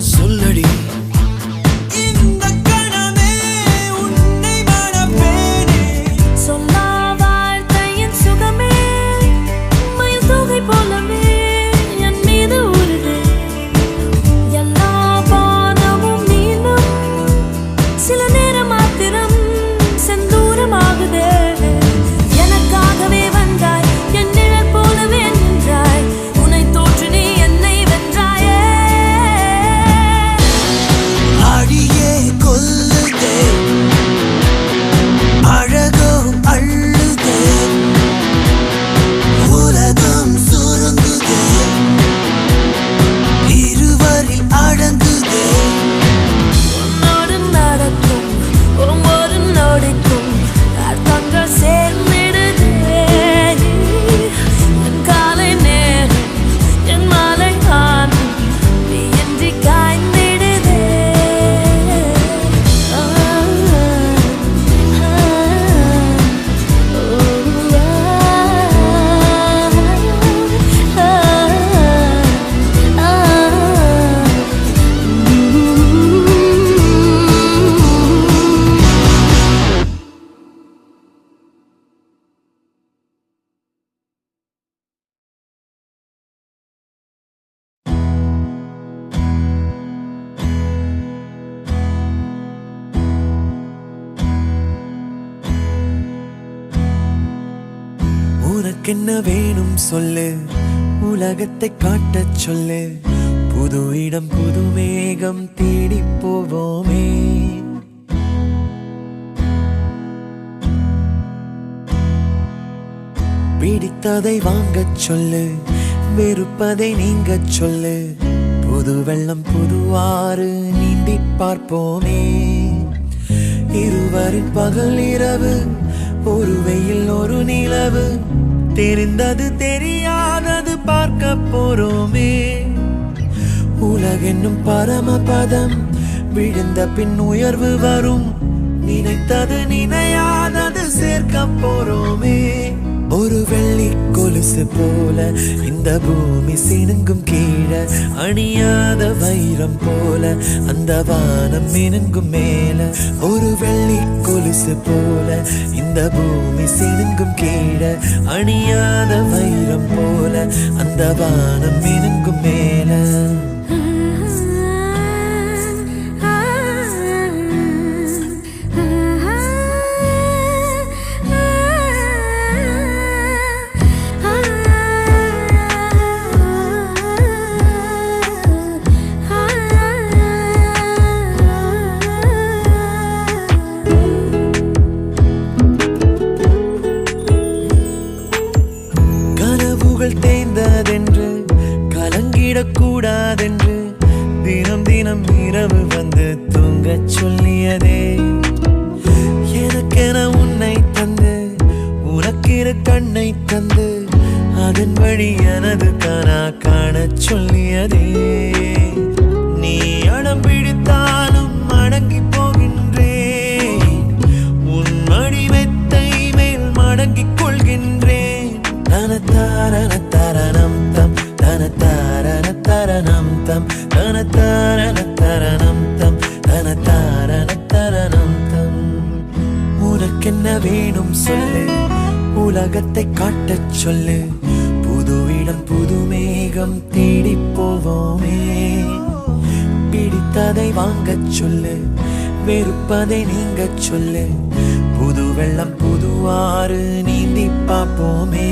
சொல்லடி இந்த கணமே உன்னை மணப்பேனே. சொல்லா வாழ்க்கையின் சுகமே மயில் தொகை போலவே என் மீது உருது. எல்லா பானமும் நீளும் சில நேரம் மாத்திரம் செந்தூரமாகுதே. எனக்காகவே வந்தாய் என் நிழல் போலவே நின்றாய். உன்னை தோற்று நீ என்னை வென்றாயே. அடியே கொல்லுதே அழகோ அள்ளுதே உலகம் சுருங்குதே இருவரில் அடங்குதே. உன்னோடு நடக்கும் ஒவ்வொரு நொடிக்கும் அர்த்தங்கள் சேர்ந்திடுதே. என் காலை நேரம் என் மாலை ஆனும் நீ இன்றி காய்ந்திடுதே. உனக்கென்ன வேணும் சொல்லு, உலகத்தை காட்டச் சொல்லு. புது இடம் புது மேகம் தேடி போவோமே. பிடித்ததை வாங்கச் சொல்லு, வெறுப்பதை நீங்கச் சொல்லு. புது வெள்ளம் புது ஆறு நீந்தி பார்ப்போமே. இருவரின் பகல் இரவு, ஒரு வெயில் ஒரு நிலவு. தெரிந்தது தெரியாதது பார்க்க போறோமே. உலகென்னும் பரமபதம், விழுந்த பின் உயர்வு வரும். நினைத்தது நினையாதது சேர்க்க போறோமே. ஒரு வெள்ளி கொலுசு போல இந்த பூமி சினுங்கும் கீழே. அணியாத வைரம் போல அந்த வானம் மினுங்கும் மேல. ஒரு வெள்ளி கொலுசு போல இந்த பூமி சினுங்கும் கீழே. அணியாத வைரம் போல அந்த வானம் மினுங்கும் மேல. தேய்ந்ததென்று கலங்கிடக்கூடாதென்று தினம் தினம் இரவு வந்து தூங்கச் சொல்லியதே. எனக்கென உன்னை தந்து உனக்கிரு கண்ணை தந்து அதன் வழி எனது கனா காணச் சொல்லியதே. நீ அடம் பிடித்தாலும் அடங்கி போகின்றேன். உன் மடி மெத்தை மேல் மடங்கிக் கொள்கின்றேன். தனத்தாரண தரணம் தம் தனத்தாரண தரணம் தம் தனத்தாரண தரணம் தம் தனத்தாரண தரணம் தம். உனக்கென்ன வேணும் சொல்லு, உலகத்தை காட்டச் சொல்லு. புது இடம் புது மேகம் தேடி போவோமே. பிடித்ததை வாங்கச் சொல்லு, வெறுப்பதை நீங்கச் சொல்லு. புது வெள்ளம் புது ஆறு நீந்தி பார்ப்போமே.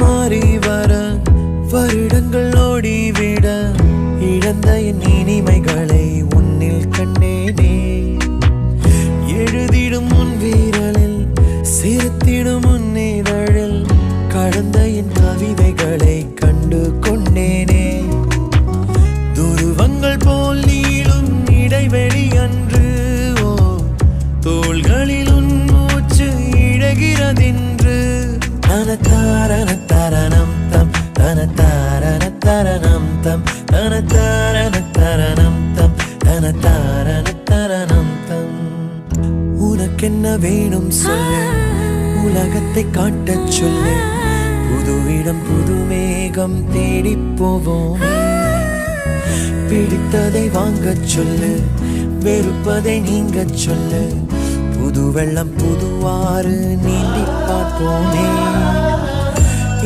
மாறி வர வருடங்கள் ஓடிவிட இழந்த என் இனிமைகளை உன்னில் கண்டேனே. எழுதிடும் உன் வீரலில் சிரித்திடும் உன் இதழில் தாரண தரணம் தம் தன தாரண தரணம் தம் தன தாரண தரணம் தம் தன தாரண தரணம் தம். உனக்கென்ன வேணும் சொல்லு, உலகத்தை காட்டச் சொல்லு, புது இடம் புது மேகம் தேடி போவோம். பிடித்ததை வாங்கச் சொல்லு, வெறுப்பதை நீங்கச் சொல்லு, புது வெள்ளம் புதுவாறு நீந்தி பார்ப்போமே.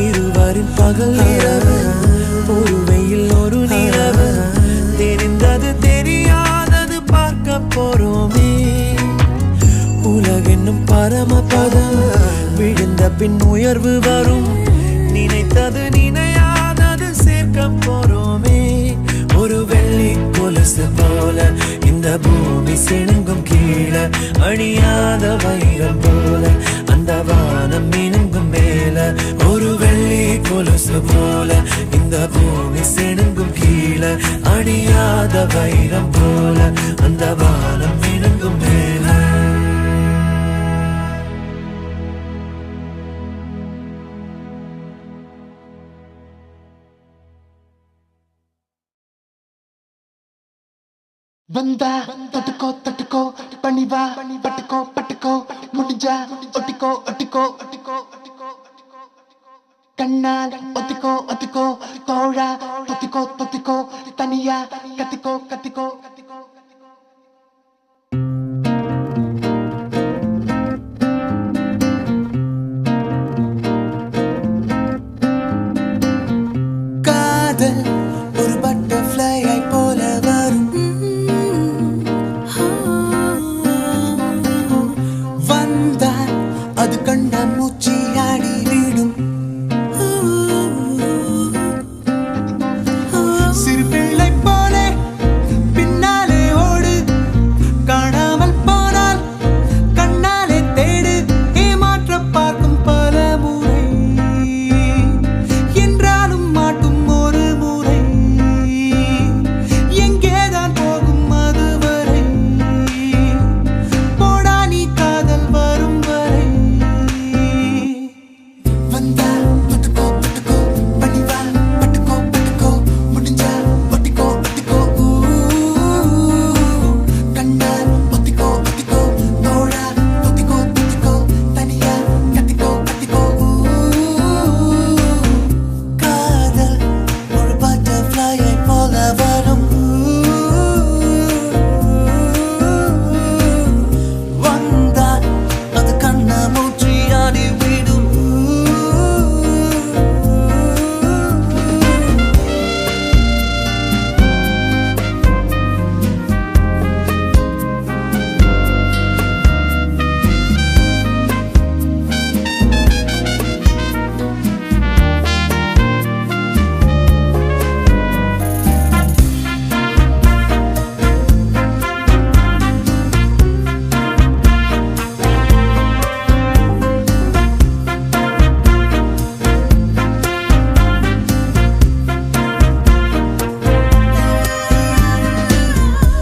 இருவரின் பகல் இரவு, ஒரு வெயில் ஒரு நிலவு, தெரிந்தது தெரியாதது பார்க்க போறோமே. உலகென்னும் பரமபதம், விழுந்த பின் உயர்வு வரும், நினைத்தது நினையாதது சேர்க்க போறோமே. ஒரு வெள்ளி கொலுசு போல இந்த பூமி சிணுங்கும் கீழே, அணியாத வைரம் போல அந்த வானம் மினுங்கும் மேல. ஒரு வெள்ளி கொலுசு போல இந்த பூமி சிணுங்கும் கீழே, அணியாத வைரம் போல அந்த வானம் மினுங்கும் மேல. வந்தா தொட்டுக்கோ தொட்டுக்கோ பணிவா பட்டுக்கோ பட்டுக்கோ முடிஞ்சா ஒட்டிக்கோ ஒட்டிக்கோ ஒட்டிக்கோ கண்ணால் ஒத்திக்கோ ஒத்திக்கோ தோழா தொத்திக்கோ தொத்திக்கோ தனியா கத்திக்கோ கத்திக்கோ. காதல் ஒரு பட்டர்ஃப்ளை போல வரும், வந்தால் அது கண்ட மூச்சி ஆடி விடும். சிறு பிள்ளை போல பின்னாலே ஓடு, காணாமல் போனால் கண்ணாலே தேடு. ஏமாற்ற பார்க்கும் பல முறை, என்றாலும் மாட்டும் ஒரு முறை. எங்கேதான் போகும் அதுவரை, போடா நீ காதல் வரும் வரை. வந்தா தொட்டுக்கோ தொட்டுக்கோ பணிவா பட்டுக்கோ பட்டுக்கோ முடிஞ்சா ஒட்டிக்கோ ஒட்டிக்கோ. கண்ணால் ஒத்திக்கோ ஒத்திக்கோ தோழா தொத்திக்கோ தொத்திக்கோ தனியா கத்திக்கோ கத்திக்கோ. காதல் ஒரு பட்டர்ஃப்ளை போல வரும், வந்தால் அது கண்ண மூச்சி ஆடி விடும்.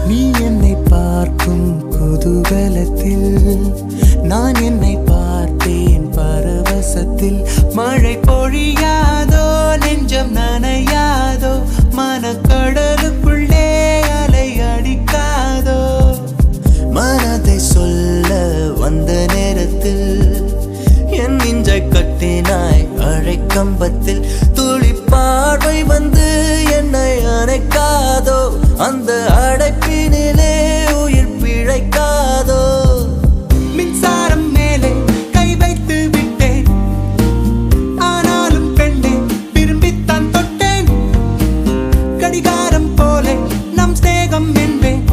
நீ என்னை பார்க்கும் குதூகலத்தில், நான் என்னை பார்த்தேன் பரவசத்தில். மழை பொழியாதோ, நெஞ்சம் நனையாதோ, மனக்கடலுக்குள்ளே அலை அடிக்காதோ. மனதை சொல்ல வந்த நேரத்தில் என் நெஞ்சை கட்டினாய் அழைக்கம்பத்தில். துளி பார்வை வந்து என்னை அணைக்காதோ, அந்த அடைப்பினிலே உயிர் பிழைக்காதோ. மின்சாரம் மேலே கை வைத்து விட்டேன், ஆனாலும் பெண்ணே விரும்பித்தான் தொட்டேன். கடிகாரம் போல நம் ஸ்நேகம் என்பேன்,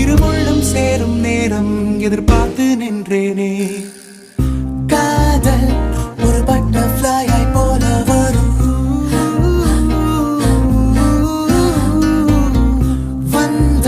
இருமுள்ளும் சேரும் நேரம் எதிர்பார்த்து நின்றேனே. காதல் ஒரு பட்டர்ஃப்ளை போல வரும், வந்த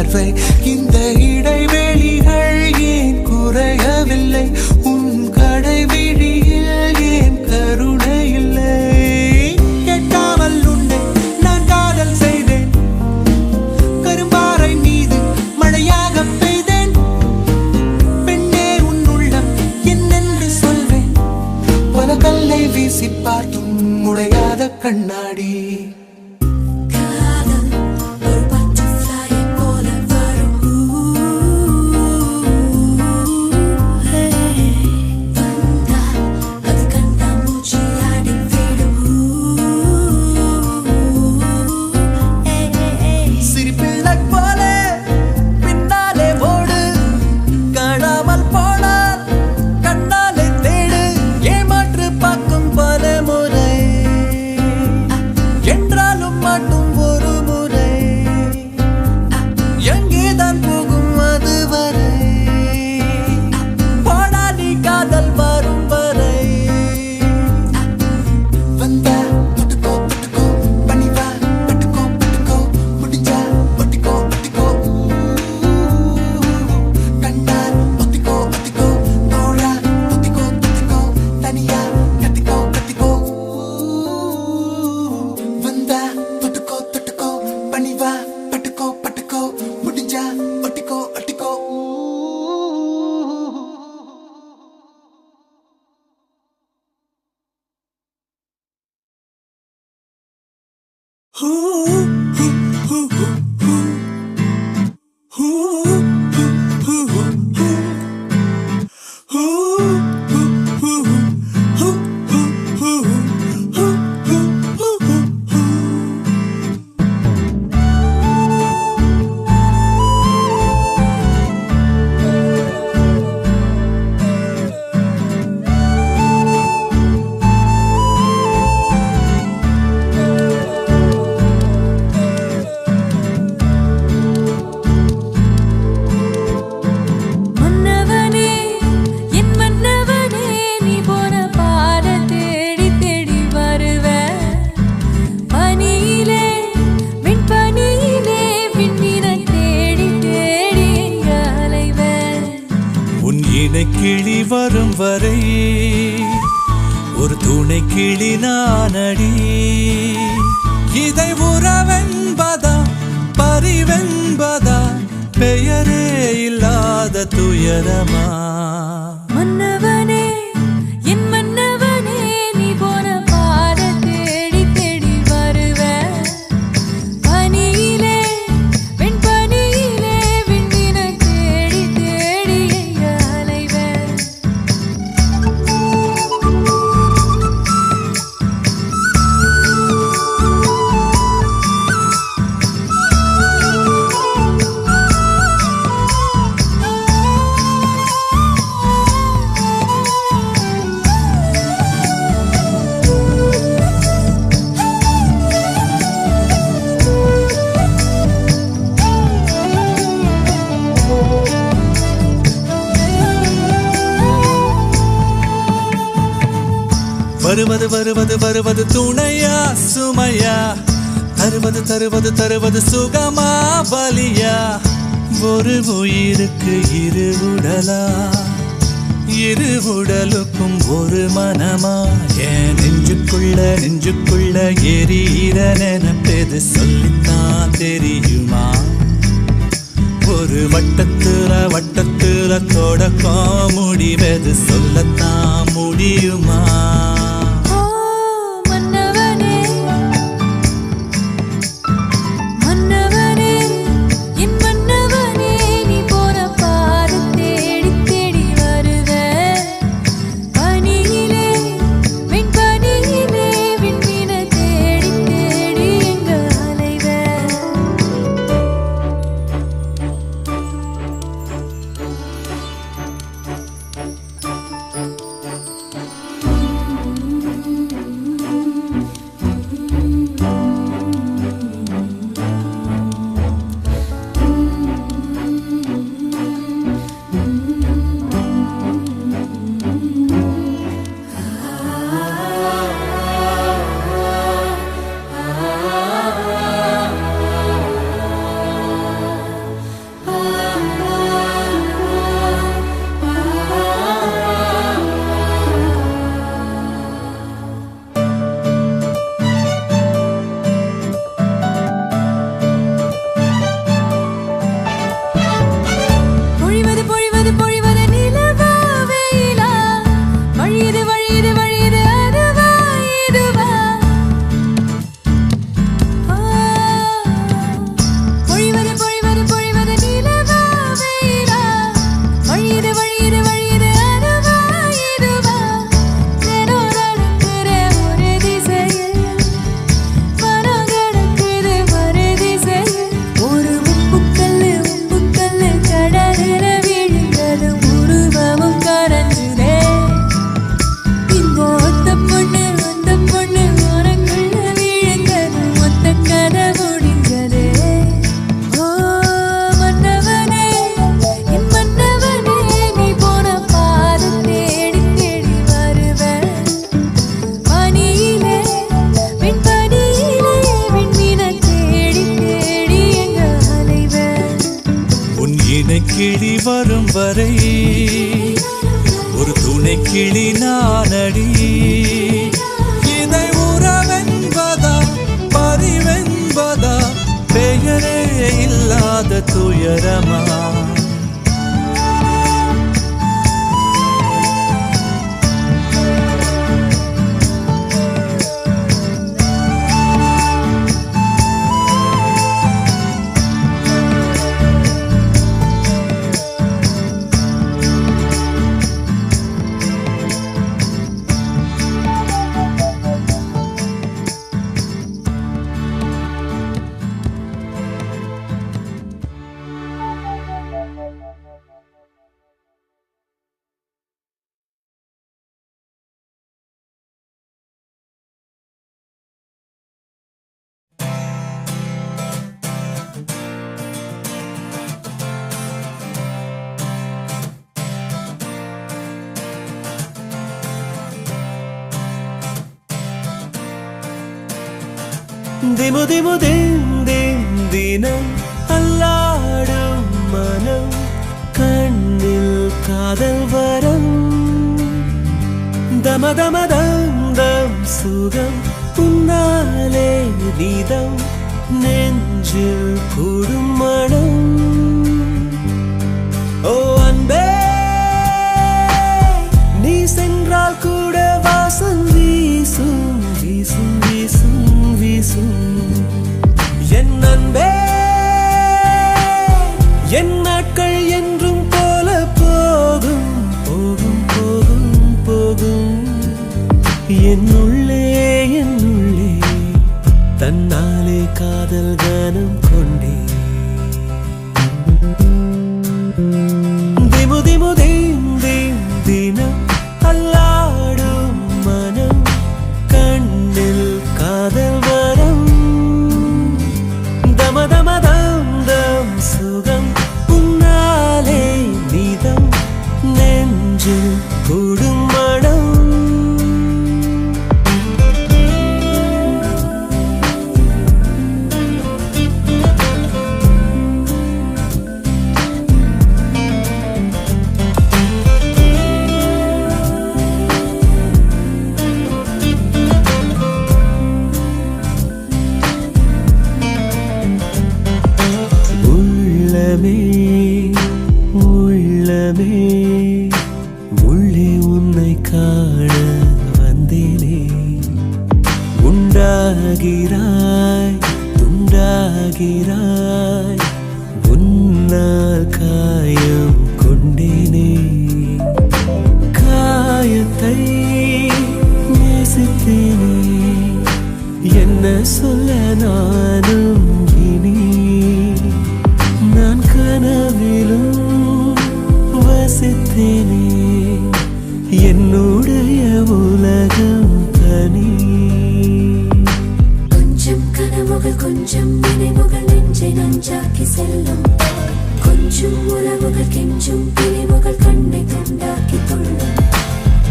பார்வை இந்த இடைவெளிகள் ஏன் குறையவில்லை உன் கடைவிழியில் ஏன் கருணை இல்லை கேட்காமல் உன்னை நான் காதல் செய்தேன் கரும்பாறை மீது மழையாக பெய்தேன் பெண்ணே உன் உள்ளம் என்னென்று சொல்வேன் பல கல்லை வீசி பார்த்தும் உடையாத கண்ணாடி காதல் ஒரு butterfly போல வரும் வந்தால் அது கண்ணாமூச்சி ஆடி விடும் சிரிப்பிள்ளை போல பின்னாலே ஓடு காணாமல் போனால் கண்ணாலே தேடு ஏமாற்று பார்க்கும் பல முறை என்றாலும் மாட்டும் ஒரு முறை எங்கேதான் போகும் அதுவரை போடா நீ காதல் வரும் வரை வந்தா தொட்டுக்கோ தொட்டுக்கோ பணிவா பட்டுக்கோ பட்டுக்கோ முடிஞ்சா ஒட்டிக்கோ ஒட்டிக்கோ கண்டால் ஒத்திக்கோ ஒத்திக்கோ தோழா ஒத்திக்கோ ஒத்திக்கோ தனியா கத்திக்கோ கத்திக்கோ வந்தா தொட்டுக்கோ தொட்டுக்கோ பணிவா பட்டுக்கோ பட்டுக்கோ முடிஞ்சா ஒட்டிக்கோ ஒட்டிக்கோ மன்னவனே என் மன்னவனே நீ போன பாத தேடி தேடி வருவ பனியிலே விண்பனியிலே விண்மீன தேடி தேடி எங்க அலைவ உன் இணை கிளி வரும் வரை ஒரு துணை கிளி நானடி இதை உறவென்பதா பரிவென்பதா பெயரே இல்லாத துயரமா மன்னவனே என் மன்னவனே நீ போன பாத தேடி தேடி வருவ பனியிலே விண்பனியிலே விண்மீன தேடி தேடி எங்க அலைவ வருவது வருவது வருவது துணையா சுமையா தருவது தருவது தருவது சுகமா வலியா ஒரு உயிருக்கு இரு உடலா இரு உடலுக்கும் ஒரு மனமா என் நெஞ்சுக்குள்ள எரியிற நினைப்பது சொல்லித்தான் தெரியுமா ஒரு வட்டத்துல தொடக்கம் முடிவது சொல்லத்தான் முடியுமா ஓ மன்னவனே மன்னவனே என் மன்னவனே நீ போன பாத தேடி தேடி வருவ பனியிலே விண்பனியிலே விண்மீன தேடி தேடி எங்க அலைவ பூனை கிளி வரும் வரை ஒரு துணை கிளி நானடி. இதை உறவென்பதா பரிவென்பதா பெயரே இல்லாத துயரமா? திமு திமு தினம் அல்லாடும் மனம் கண்ணில் காதல் வரம் தம தம தம் சுகம் உன்னாலே நீதம் நெஞ்சில் கூடும் மனம். ஓ அன்பே நீ சென்றால் கூட வாசம் வீசும் வீசும் வீசும் வீசும். என் அன்பே என் நாட்கள் என்றும் போல போகும் போகும் போகும் போகும். என்னுள்ளே தன்னாலே காதல் கானம் கொண்டே திமு திமு தினம் அல்லாடும் மனம் கண்ணில் காதல் வரம் தம தம தம் சுகம் உன்னாலே நீதம் நெஞ்சில் கூடும் மனம். உள்ளமே உள்ளே உன்னை காண வந்தேனே. உண்டாகிறாய் துண்டாகிறாய் உன்னால் காயம் கொண்டேனே. காயத்தை நேசித்தேனே என்ன சொல்ல நானும் இனி. நான் கனவிலும் வசித்தேனே என்னுடைய உலகம் தனி. கொஞ்சம் கனவுகள் கொஞ்சம் நினைவுகள் நெஞ்சை நஞ்சாக்கி செல்லும். கொஞ்சம் உறவுகள் கெஞ்சும் பிரிவுகள் கண்ணை துண்டாக்கி துள்ளும்.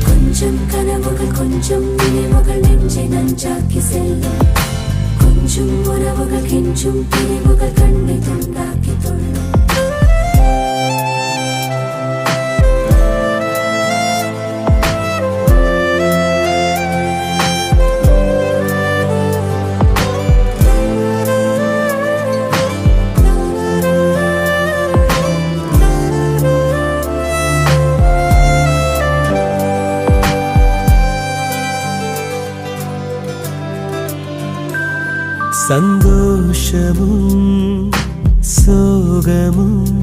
கொஞ்சம் கனவுகள் கொஞ்சம் நினைவுகள் நெஞ்சை நஞ்சாக்கி செல்லும். கொஞ்சம் உறவுகள் கெஞ்சும் பிரிவுகள் கண்ணை துண்டாக்கி துள்ளும். சந்தோஷமும் சோகமும்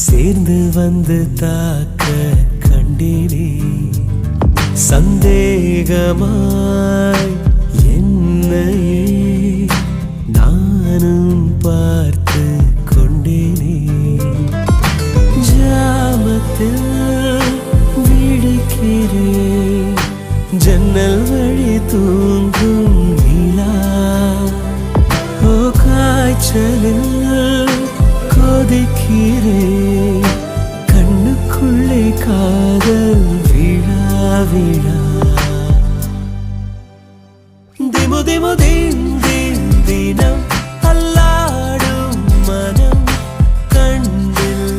சேர்ந்து வந்து தாக்க கண்டேனே. சந்தேகமாய் என்னையே நானும் பார்த்து கொண்டேனே. ஜாமத்தில் விழிக்கிறேன் ஜன்னல் வழி தூங்கும் நிலா. ஓ காய்ச்சலில் கொதிக்கிறேன் கண்ணுக்குள்ளே காதல் விழா விழா. திமு திமு தினம் அல்லாடும் மனம் கண்ணில்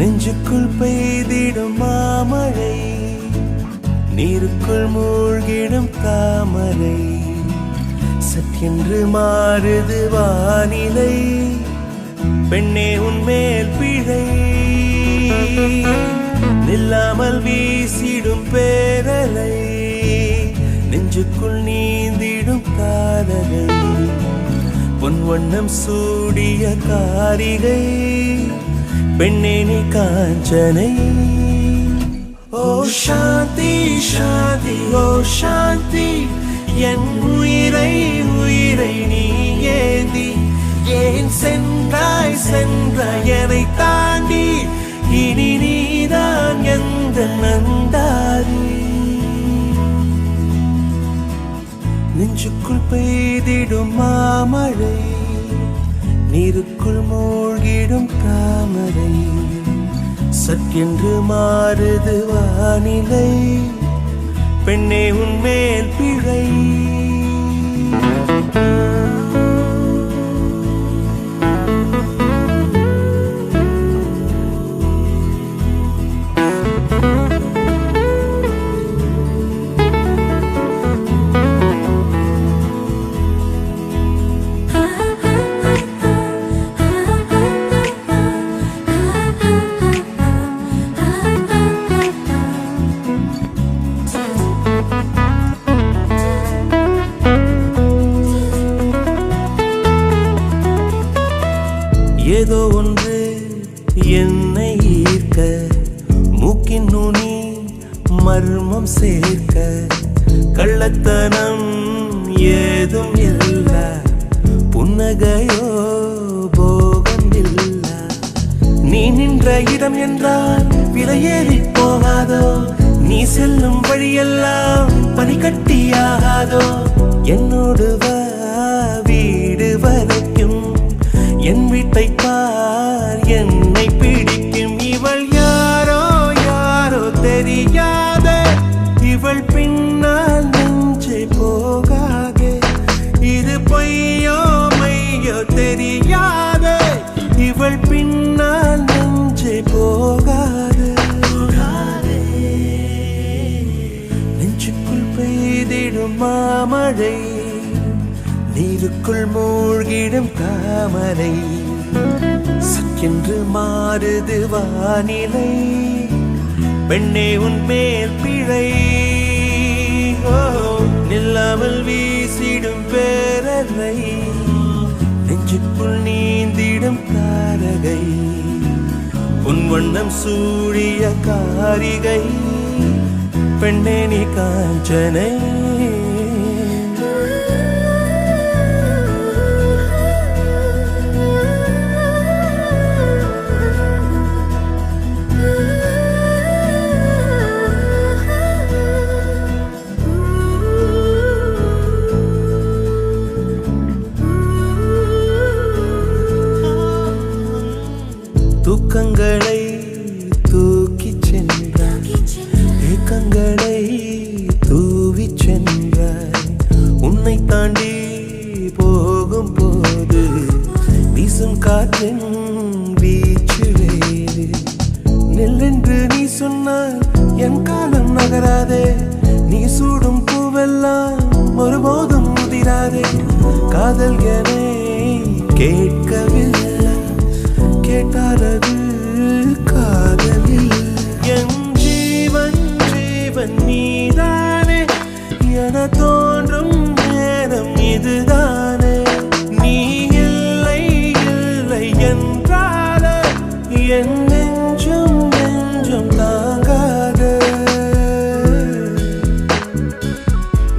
நெஞ்சுக்குள் பெய்திடும் மாமழை, நீருக்குள் மூழ்கிடும் தாமரை, சற்றென்று மாறுது வானிலை, பெண்ணே உன்மேல் பிழை, நில்லாமல் வீசிடும் பேரலை, நெஞ்சுக்குள் நீந்திடும் காதலை, பொன் வண்ணம் சூடிய காரிகை, பெண்ணே நீ காஞ்சனை. ஓ சாந்தி சாந்தி ஓ சாந்தி, என் உயிரை உயிரை நீ ஏந்தி ஏன் சென்றாய் சென்றாய் என்னை தாண்டி, இனி நீதான் எந்த நந்தாரி. நெஞ்சுக்குள் பெய்திடும் மாமழை, நீருக்குள் மூழ்கிடும் தாமரை, சற்றென்று மாறுது வானிலை, பெண்ணே உன்மேல் பிழை. ஏதோ ஒன்று என்னை ஈர்க்க, மூக்கின் நுனி மர்மம் சேர்க்க, கள்ளத்தனம் ஏதும் இல்ல, புன்னகையோ போகம் இல்ல, நீ நின்ற இடம் என்றால் விலையேறி போகாதோ, நீ செல்லும் வழியெல்லாம் பனிக்கட்டியாகாதோ, என்னோடு வா வீடு வரைக்கும், என் வீட்டை பார் என்னை பிடிக்கும், இவள் யாரோ யாரோ தெரியாத, இவள் பின்னால் நெஞ்சே போகாதே, இது பொய்யோ மையோ தெரியாத, இவள் பின்னால் நெஞ்சே போகாதே. நெஞ்சுக்குள் பெய்திடும் மாமழை, நீருக்குள் மூழ்கிடும் தாமரை, சற்றென்று மாறுது வானிலை, பெண்ணே உன்மேல் பிழை. ஓ நில்லாமல் வீசிடும் பேரலை, நெஞ்சுக்குள் நீந்திடும் தாரகை, உன் வண்ணம் சூடிய காரிகை, பெண்ணே நீ காஞ்சனை. தூக்கங்களை தூக்கிச் சென்றாய், ஏக்கங்களை தூவிச் சென்றாய், உன்னை தாண்டி போகும் போது வீசும் காற்றின் வீச்சு வேறு, நெல்லென்று நீ சொன்னால் என் காலம் நகராதே, நீ சூடும் பூவெல்லாம் ஒருபோதும் முதிராதே, காதல் என கேட்கவில்லை, கேட்டாரது காதலில், என் ஜீவன் ஜீவன் நீதானே, என தோன்றும் நேரம் இதுதானே, நீ இல்லை இல்லை என்றால என் நெஞ்சும் நெஞ்சும் தாங்காத.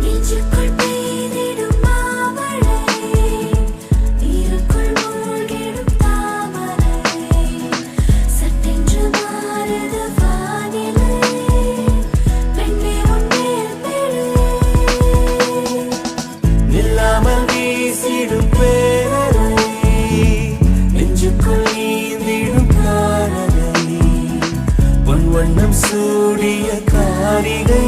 நெஞ்சுக்குள் பெய்திடும் மாமழை, நீருக்குள் மூழ்கிடும் தாமரை, சற்றென்று மாறுது வானிலை, பெண்ணே உன்மேல் பிழை. நில்லாமல் வீசிடும் பேரலை, நெஞ்சுக்குள் நீந்திடும் காரலை, பொன் வண்ணம் சூடிய காரிகை,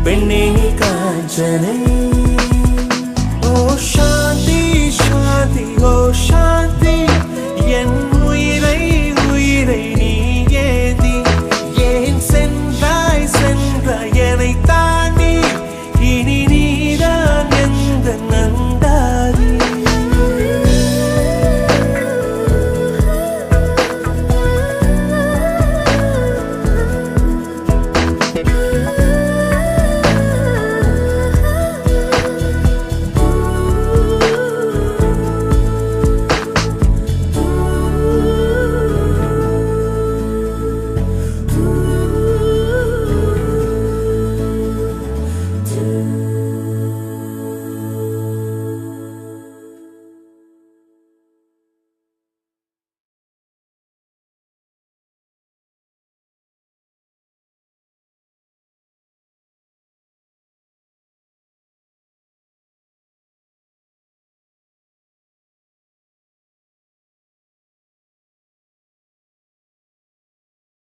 பெண்ணே நீ காஞ்சனை.